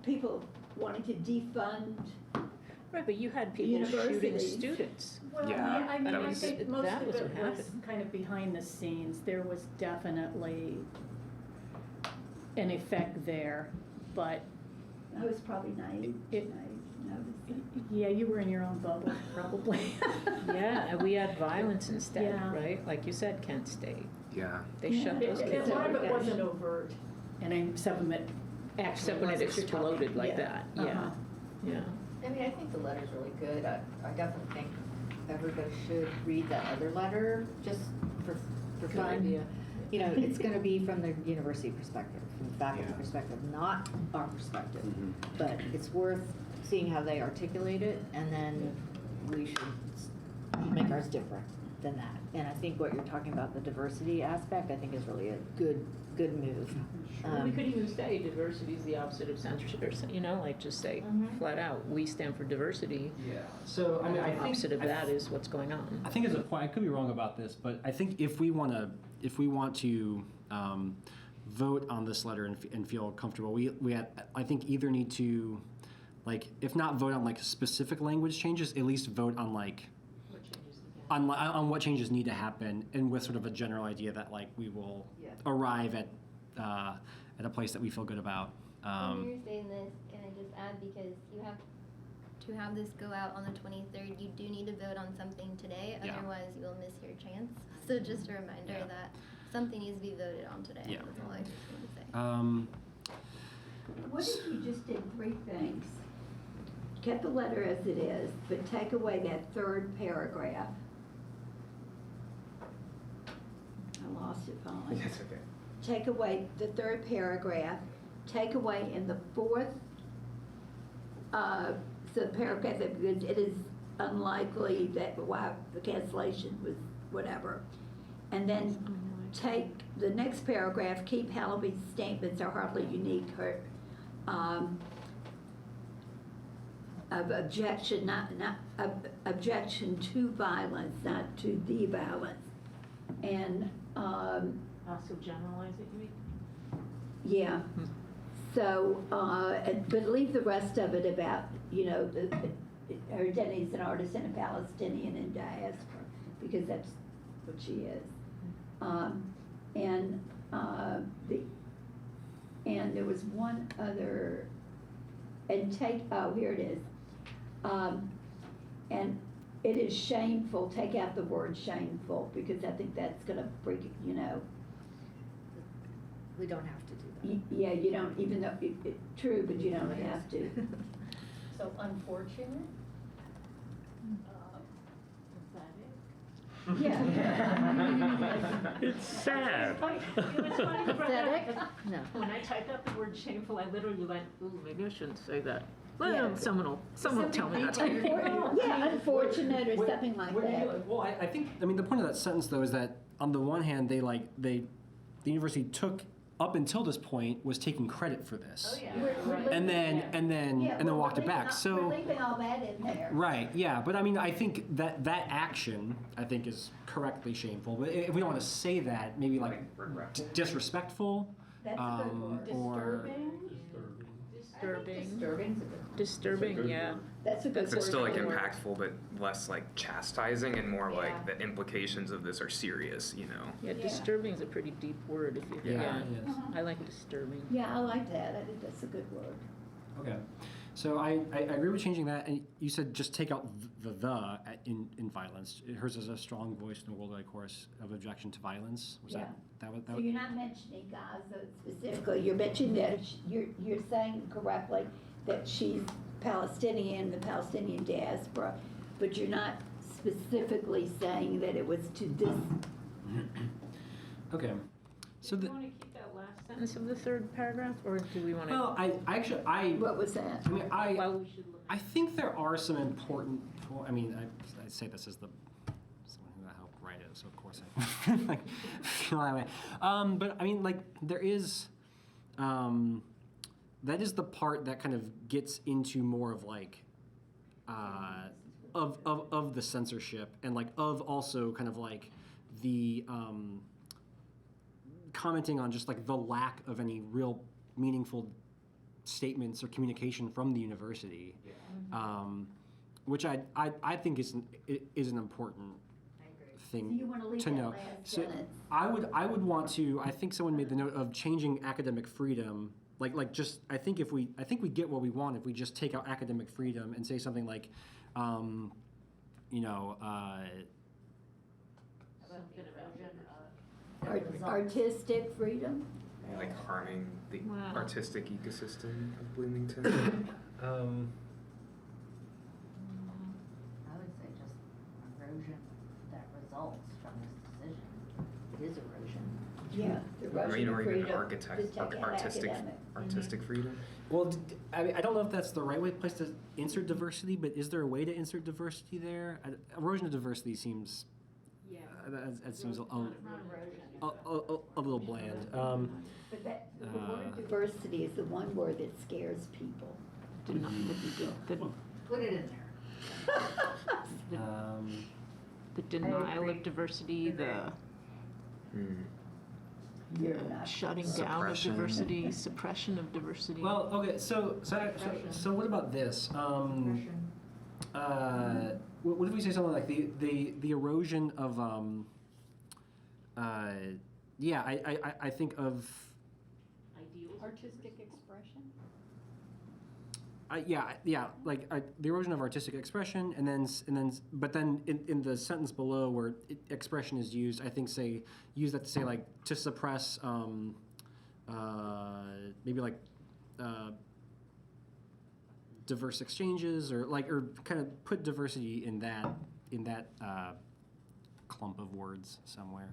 people wanting to defund. Right, but you had people shooting Universities. students. Well, Yeah, I that was- think most that of was it what was happened. kind of behind the scenes. There was definitely an effect there, but I was probably naive. It- Noticing. yeah, you were in your own bubble, probably. Yeah, and we had violence instead, Yeah. right? Like you said, Kent State. Yeah. They shut those kids A lot of it down. wasn't overt, and some of it actually Except when it was that you're talking- exploded like yeah. that, yeah, Uh-huh. yeah. I mean, I think the letter's really good. I definitely think everybody should read that other letter, just for Good fun. idea. It's gonna be from the university perspective, from the faculty Yeah. perspective, not our perspective. Mhm. But it's worth seeing how they articulate it, and then we should make ours different than that. And I think what you're talking about, the diversity aspect, I think is really a good move. We could even say diversity is the opposite of censorship, or, like just say flat out, we stand for diversity. Yeah. So I mean, I The think opposite of that is what's going on. I think as a point, I could be wrong about this, but I think if we want to vote on this letter and feel comfortable, I think either need to, like, if not vote on like specific language changes, at least vote on like What changes on what changes need to happen, and with sort of a general idea that like we will arrive at a place that we feel good about. When you're saying this, can I just add, because you have to have this go out on the 23rd, you do need to vote on something today, Yeah. otherwise you will miss your chance. So just a reminder that something needs to be voted on today. Yeah. That's all I just wanted to say. What if you just did 3 things? Kept the letter as it is, but take away that 3rd paragraph. I lost it, Polly. That's okay. Take away the 3rd paragraph, take away in the 4th, so the paragraph that, because it is unlikely that why the cancellation was whatever. And then take the next paragraph, keep Halloween's statements are hardly unique, of objection, not objection to violence, not to the violence. And, Also generalize it, you mean? yeah, so, but leave the rest of it about, her identity as an artist and a Palestinian in diaspora, because that's what she is. And there was one other, and here it is. And it is shameful, take out the word shameful, because I think that's gonna freak, you know, We don't have to do that. yeah, you don't, even though, true, but you don't have to. So unfortunate? Yeah. It's sad. Pathetic? No. When I typed out the word shameful, I literally went, ooh, maybe I shouldn't say that. Yeah. Well, someone will tell me that. Yeah, unfortunate or something like that. Well, I think, I mean, the point of that sentence, though, is that on the one hand, the university took, up until this point, was taking credit for this. Oh, yeah. And then, Yeah, and then well, walked it we're back, leaving so. We're leaving all that in there. Right, yeah, but I mean, I think that action, I think, is correctly shameful, but if we don't want to say that, maybe like disrespectful, That's a good word. or. Disturbing, yeah. That's a good word. It's still like for it. impactful, but less like chastising and more like the implications of this are serious, you know? Yeah, disturbing is a pretty deep word if you, Yeah, it is. I like disturbing. Yeah, I like that. I think that's a good word. Okay, so I agree with changing that, and you said just take out the in violence. Hers is a strong voice in the worldwide chorus of objection to violence. Was Yeah. that So you're not mentioning Gaza specifically. You're mentioning that you're saying correctly that she's Palestinian, the Palestinian diaspora, but you're not specifically saying that it was to this. Okay, so Do the you want to keep that last sentence of the third paragraph, or do we want to? well, I What was that? mean Well, we should look. I think there are some important. I mean, I say this as the someone who helped write it, so of course I like, feel that way. But I mean, like there is, that is the part that kind of gets into more of like, of the censorship and like of also kind of like the commenting on just like the lack of any real meaningful statements or communication from the university, which I think is an important thing So you want to leave to that know. last So sentence? I would want to. I think someone made the note of changing academic freedom. Like just I think we get what we want if we just take out academic freedom and say something like, you know. Artistic freedom? Like harming the Wow. artistic ecosystem of Bloomington. I would say just erosion that results from this decision. It is erosion. Yeah, the I Russian mean, or even freedom. architect, to take out artistic, academic. artistic freedom. Well, I mean, I don't know if that's the right place to insert diversity, but is there a way to insert diversity there? Erosion of diversity seems. Yeah. That seems a little bland. But that, the word diversity is the one word that scares people. Put it in there. The denial of diversity, the You're not. shutting down of Suppression. diversity, suppression of diversity. Well, okay, so what about this? What if we say something like the erosion of yeah, I think of Ideals. Artistic expression? like the erosion of artistic expression, and then but then in the sentence below where expression is used, I think use that to say like to suppress maybe like diverse exchanges or kind of put diversity in that clump of words somewhere.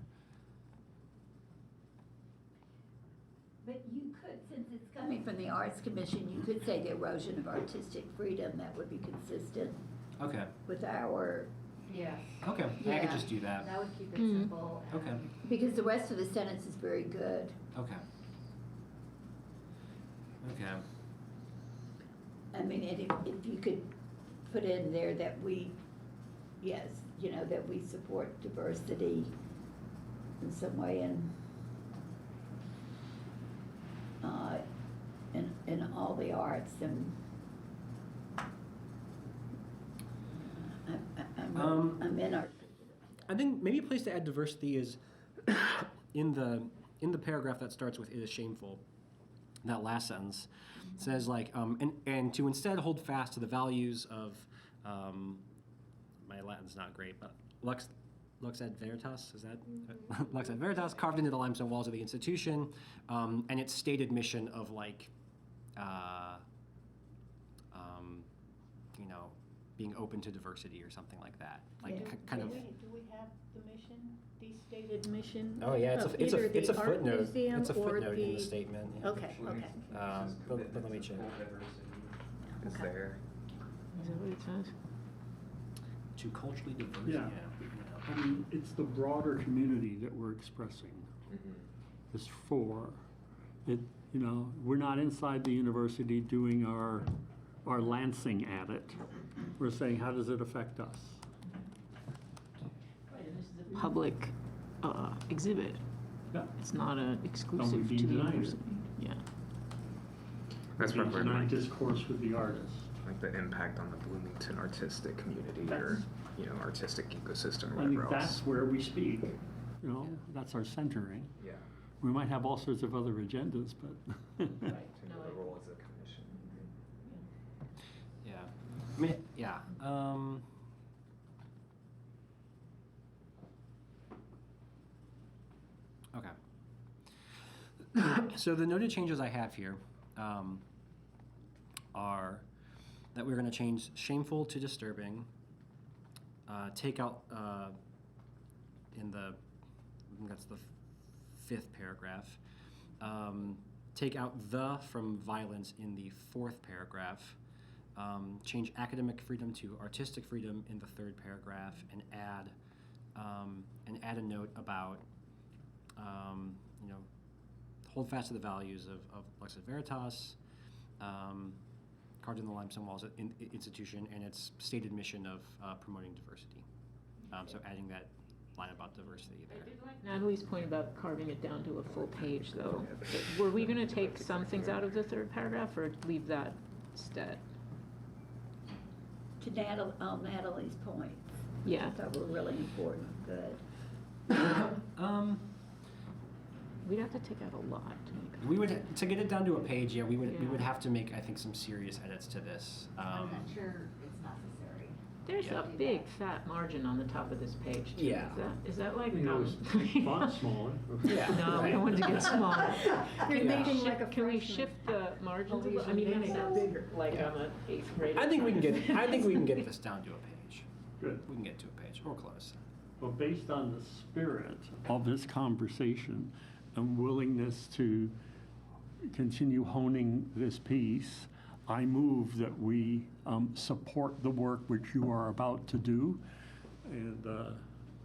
But you could, since it's coming from the Arts Commission, you could say the erosion of artistic freedom. That would be consistent Okay. with our, Yeah. Okay. I Yeah. could just do that. That would keep it Mm. simple. and- Okay. because the rest of the sentence is very good. Okay. Okay. I mean, and if you could put in there that we, yes, you know, that we support diversity in some way in all the arts, and I'm in art. I think maybe a place to add diversity is in the paragraph that starts with "it is shameful." That last sentence says like and to instead hold fast to the values of my Latin's not great, but Lux ad Veritas, is that? Lux ad Veritas, carved into the limestone walls of the institution, and its stated mission of like, you know, being open to diversity or something like that. Like kind of. Do we have the mission, the stated mission? Oh yeah, of it's either a the art footnote. museum It's a or footnote in the the- statement. Yeah. Okay, okay. But let me check. Is Okay. there? Is that what it says? To culturally diverse. Yeah. I mean, it's the broader community that we're expressing. It's for it. You know, we're not inside the university doing our lancing at it. We're saying, how does it affect us? Right, and this is a public exhibit. Yeah. It's not exclusive be to the denied it. university. Yeah. That's We probably cannot like, discourse with the artists. like the impact on the Bloomington artistic community or, That's- you know, artistic ecosystem or I think whatever else. that's where we speak. You know, that's our centering. Yeah. We might have all sorts of other agendas, but. To know the role as a commission. Yeah. I mean, yeah. Okay. So the noted changes I have here are that we're going to change shameful to disturbing, take out in the, I think that's the fifth paragraph, take out the from violence in the fourth paragraph, change academic freedom to artistic freedom in the third paragraph, and add a note about you know, hold fast to the values of Lux ad Veritas, carved in the limestone walls in institution, and its stated mission of promoting diversity. So adding that line about diversity there. I did like Natalie's point about carving it down to a full page, though. Were we going to take some things out of the third paragraph or leave that instead? To Natalie's points. Yeah. I thought were really important, good. We'd have to take out a lot to make We would, to get it down to a page, we would Yeah. have to make, I think, some serious edits to this. I'm not sure it's necessary. There's Yeah. a big fat margin on the top of this page, too. Yeah. Is that like, You know, font smaller. Yeah. No, we don't want it to get smaller. You're Can we making shift- like a Can we freshman. shift the margins a Oh, little? I you mean, should make make that it bigger, like I'm an eighth grader. I think we can get this down to a page. Good. We can get to a page, or close. But based on the spirit of this conversation and willingness to continue honing this piece, I move that we support the work which you are about to do and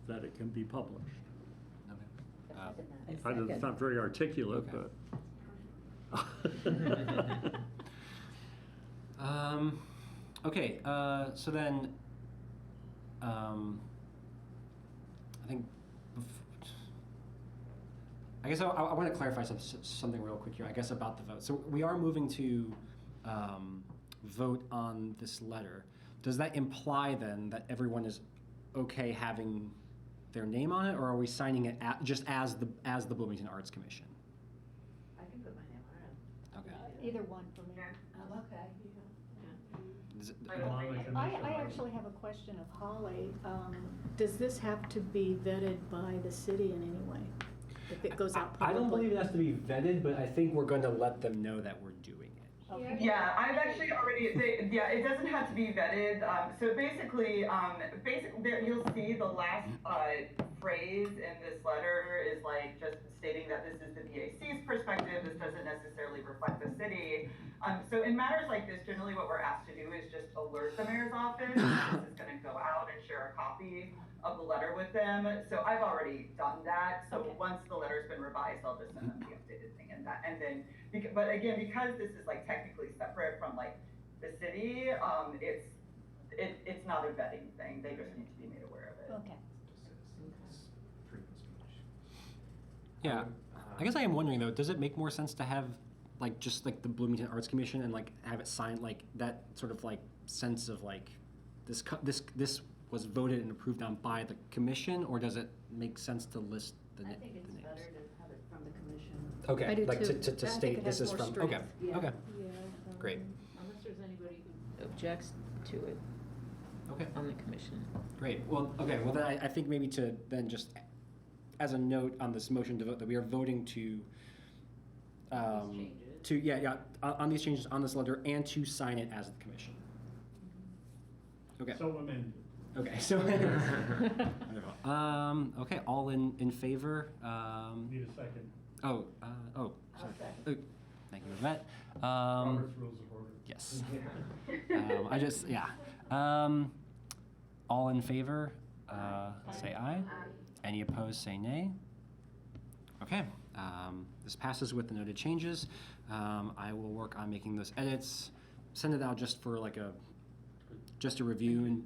that it can be published. It's not very articulate, Okay. but. Okay, so then, I think, I guess I want to clarify something real quick here, I guess, about the vote. So we are moving to vote on this letter. Does that imply then that everyone is okay having their name on it, or are we signing it just as the Bloomington Arts Commission? I can put my name on it. Okay. Either one for me. I'm okay. Is it- I actually have a question of Holly. Does this have to be vetted by the city in any way? If it goes out I publicly? don't believe it has to be vetted, but I think we're going to let them know that we're doing it. Okay. Yeah, I've actually already, it doesn't have to be vetted. So basically, there, you'll see the last phrase in this letter is like just stating that this is the BAC's perspective. This doesn't necessarily reflect the city. So in matters like this, generally what we're asked to do is just alert the mayor's office. This is going to go out and share a copy of the letter with them. So I've already done that. So Okay. once the letter's been revised, I'll just send them the updated thing and that. And then, but again, because this is like technically separate from like the city, it's not a vetting thing. They just need to be made aware of it. Okay. Yeah, I guess I am wondering though, does it make more sense to have like just like the Bloomington Arts Commission and like have it signed like that sort of like sense of like this was voted and approved on by the commission, or does it make sense to list the I names? think it's better to have it from the commission. Okay, I do like too. to I think state it this has is more from, okay, strength. Yeah. okay, Yeah. great. Unless there's anybody who objects to it. Okay. on the commission. Great. Well, okay. Well, then I think maybe to then just as a note on this motion to vote that we are voting to on these changes on this letter and to sign it as the commission. Okay. So amended. Okay. So. Wonderful. Okay. All in favor. Need a second. Sorry. Oh, thank you, Yvette. Robert's Rules of Order. Yes. All in favor, say aye. Any opposed, say nay. Okay. This passes with the noted changes. I will work on making those edits. Send it out just for like a review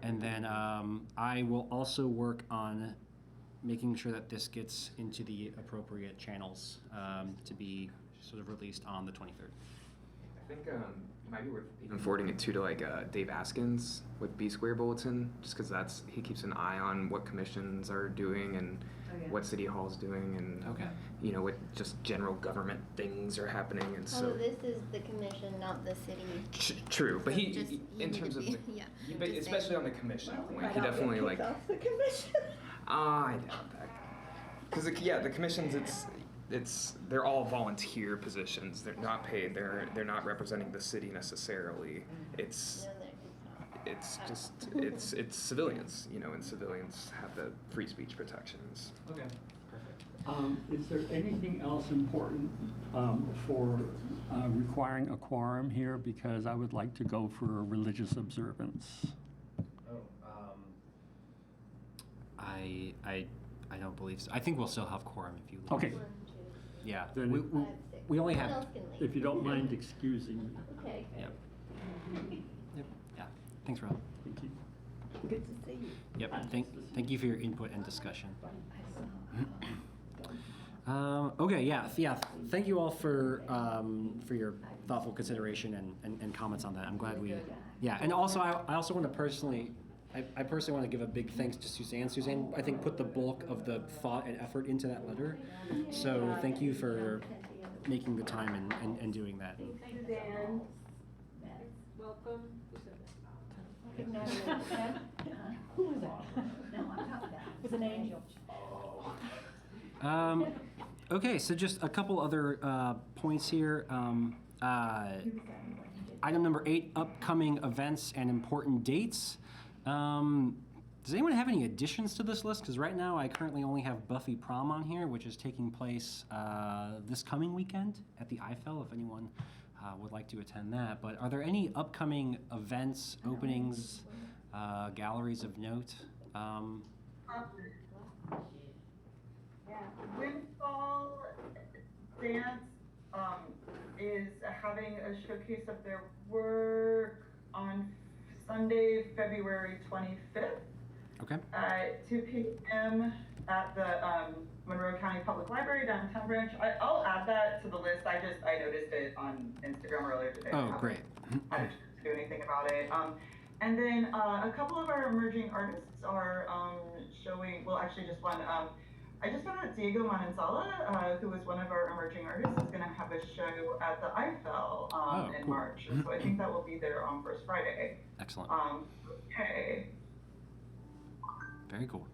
and then I will also work on making sure that this gets into the appropriate channels to be sort of released on the 23rd. I think it might be worth even forwarding it to like Dave Askins with B Square Bulletin, just because he keeps an eye on what commissions are doing and what City Hall's doing and what just general government things are happening, and so. Oh, this is the commission, not the city. True, but So he just- you in need terms to of be- but just especially saying. on the commission point, he definitely like. the commission. I doubt that. Because the commissions, they're all volunteer positions. They're not paid. They're not representing the city necessarily. It's civilians, and civilians have the free speech protections. Okay. Perfect. Is there anything else important for requiring a quorum here? Because I would like to go for a religious observance. I don't believe so. I think we'll still have quorum if you like. Okay, Yeah. Then We only What have. else can we? if you don't mind excusing me. Okay. Yep. Yep. Yeah. Thanks, Rob. Thank you. Good to see you. Yep. Thank you for your input and discussion. Okay. Yeah. Thank you all for your thoughtful consideration and comments on that. I'm glad we. Yeah. And also, I also want to personally. I personally want to give a big thanks to Suzanne. Suzanne, I think, put the bulk of the thought and effort into that letter. So thank you for making the time and doing that. Suzanne. Welcome. Who was that? No, I'm not that. It was an angel. Okay, so just a couple other points here. Item number 8, upcoming events and important dates. Does anyone have any additions to this list? Because right now I currently only have Buffy Prom on here, which is taking place this coming weekend at the Eiffel, if anyone would like to attend that. But are there any upcoming events, openings, galleries of note? Windfall Dance is having a showcase of their work on Sunday, February 25th. Okay. At 2 p.m. at the Monroe County Public Library downtown branch. I'll add that to the list. I noticed it on Instagram earlier today. Oh, great. I didn't do anything about it. And then a couple of our emerging artists are showing. Well, actually, just one. I just found out Diego Mananzala, who is one of our emerging artists, is going to have a show at the Eiffel in cool. March. So I think that will be there on First Friday. Excellent. Okay. Very cool.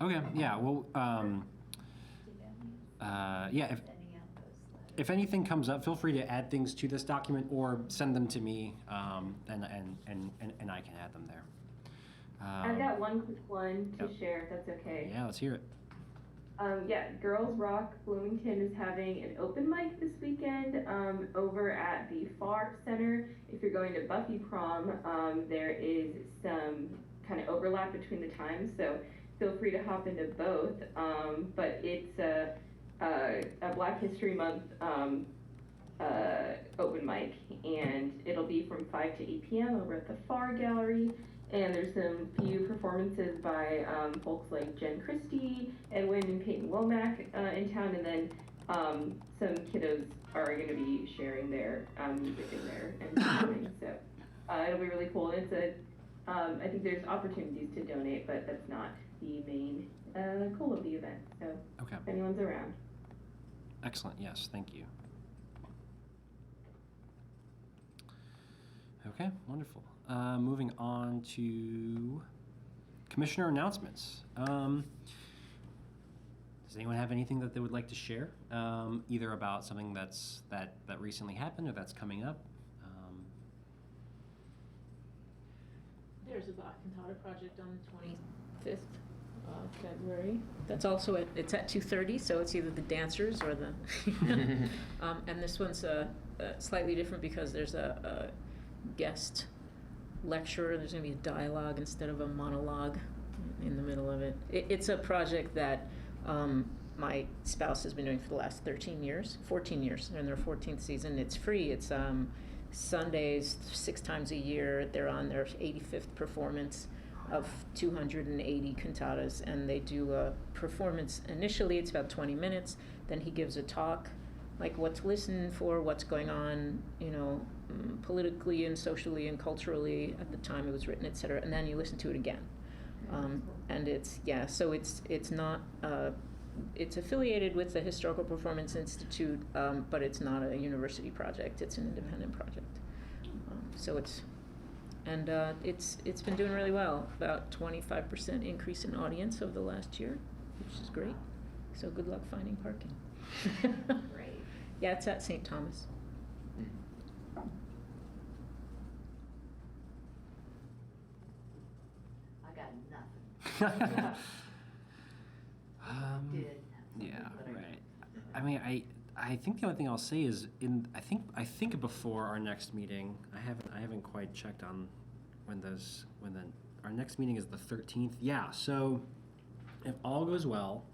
Okay. Yeah. Well. Yeah. If anything comes up, feel free to add things to this document or send them to me, and I can add them there. I've got one quick one to Yep. share, if that's okay. Yeah. Let's hear it. Girls Rock Bloomington is having an open mic this weekend over at the Farr Center. If you're going to Buffy Prom, there is some kind of overlap between the times, so feel free to hop into both. But it's a Black History Month open mic, and it'll be from 5 to 8 p.m. over at the Farr Gallery. And there's some few performances by folks like Jen Christie, Edwin and Peyton Womack in town, and then some kiddos are going to be sharing their music in there and performing. So it'll be really cool. It's I think there's opportunities to donate, but that's not the main goal of the event. So Okay. if anyone's around. Excellent. Yes. Thank you. Okay, wonderful. Moving on to commissioner announcements. Does anyone have anything that they would like to share? Either about something that recently happened or that's coming up? There's a Bach Cantata project on the 25th of February. That's also it's at 2:30, so it's either the dancers or the. And this one's slightly different because there's a guest lecturer. There's going to be a dialogue instead of a monologue in the middle of it. It's a project that my spouse has been doing for the last 14 years. They're in their 14th season. It's free. It's Sundays 6 times a year. They're on their 85th performance of 280 cantatas, and they do a performance. Initially, it's about 20 minutes. Then he gives a talk, like what to listen for, what's going on, politically and socially and culturally at the time it was written, etc. And then you listen to it again. And so it's not. It's affiliated with the Historical Performance Institute, but it's not a university project. It's an independent project. It's been doing really well. About 25% increase in audience over the last year, which is great. So good luck finding parking. Great. Yeah, it's at St. Thomas. I got nothing. Yeah, right. I mean, I think the only thing I'll say is I think before our next meeting, I haven't quite checked on when our next meeting is the 13th. Yeah, so if all goes well,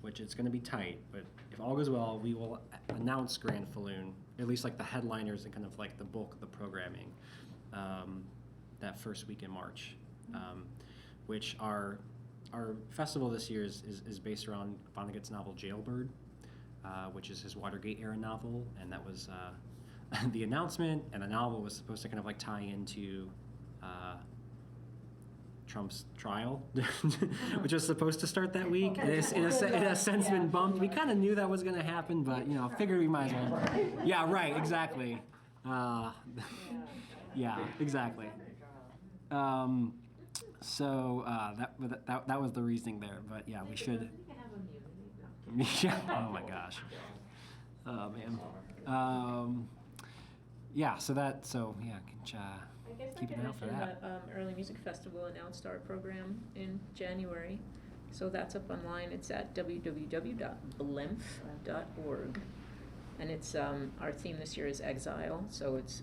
which it's going to be tight, but if all goes well, we will announce Grand Falloon, at least like the headliners and kind of like the bulk of the programming, that first week in March, which our festival this year is based around Vonnegut's novel Jailbird, which is his Watergate era novel, and that was the announcement, and the novel was supposed to kind of like tie into Trump's trial, which was supposed to start that week. And it's in a sense been bumped. We kind of knew that was going to happen, but figured we might as well. Yeah, right, exactly. Yeah, exactly. So that was the reasoning there, but yeah, we should. Yeah. Oh my gosh. Oh man. Yeah. So yeah. Keep an eye out for that. The Early Music Festival announced our program in January, so that's up online. It's at www.blemf.org, and it's our theme this year is exile. So it's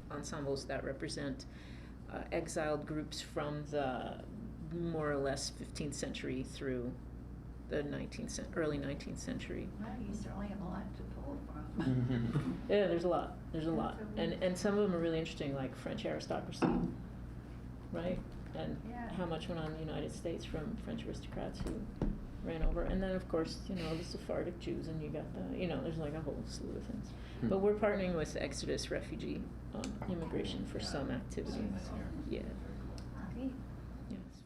ensembles that represent exiled groups from the more or less 15th century through the early 19th century. Well, you certainly have a lot to pull from. Yeah, there's a lot. And some of them are really interesting, like French aristocracy, right? And how much went on in the United States from French aristocrats who ran over. And then, of course, the Sephardic Jews, and you got there's like a whole slew of things. But we're partnering with Exodus Refugee Immigration for some activities. Yeah. Yes.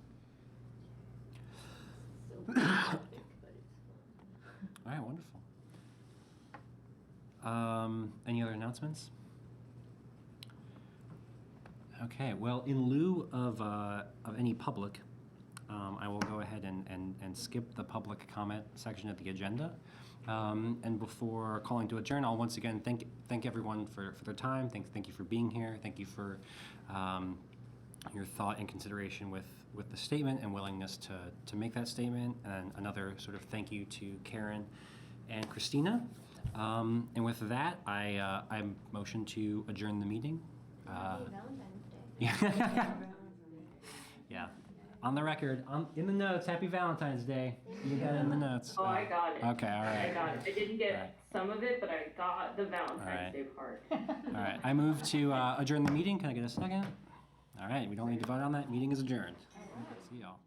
All right, wonderful. Any other announcements? Okay, well, in lieu of any public, I will go ahead and skip the public comment section of the agenda. And before calling to adjourn, I'll once again thank everyone for their time. Thank you for being here. Thank you for your thought and consideration with the statement and willingness to make that statement. And another sort of thank you to Karen and Christina. And with that, I motion to adjourn the meeting. Happy Valentine's Day. Yeah. Yeah. On the record, in the notes, Happy Valentine's Day. You got it in the notes. Oh, I got it. Okay, all right. I got it. I didn't get Right. some of it, but I got the Valentine's Alright. Day part. All right. I move to adjourn the meeting. Can I get a second? All right. We don't need to vote on that. Meeting is adjourned. See y'all.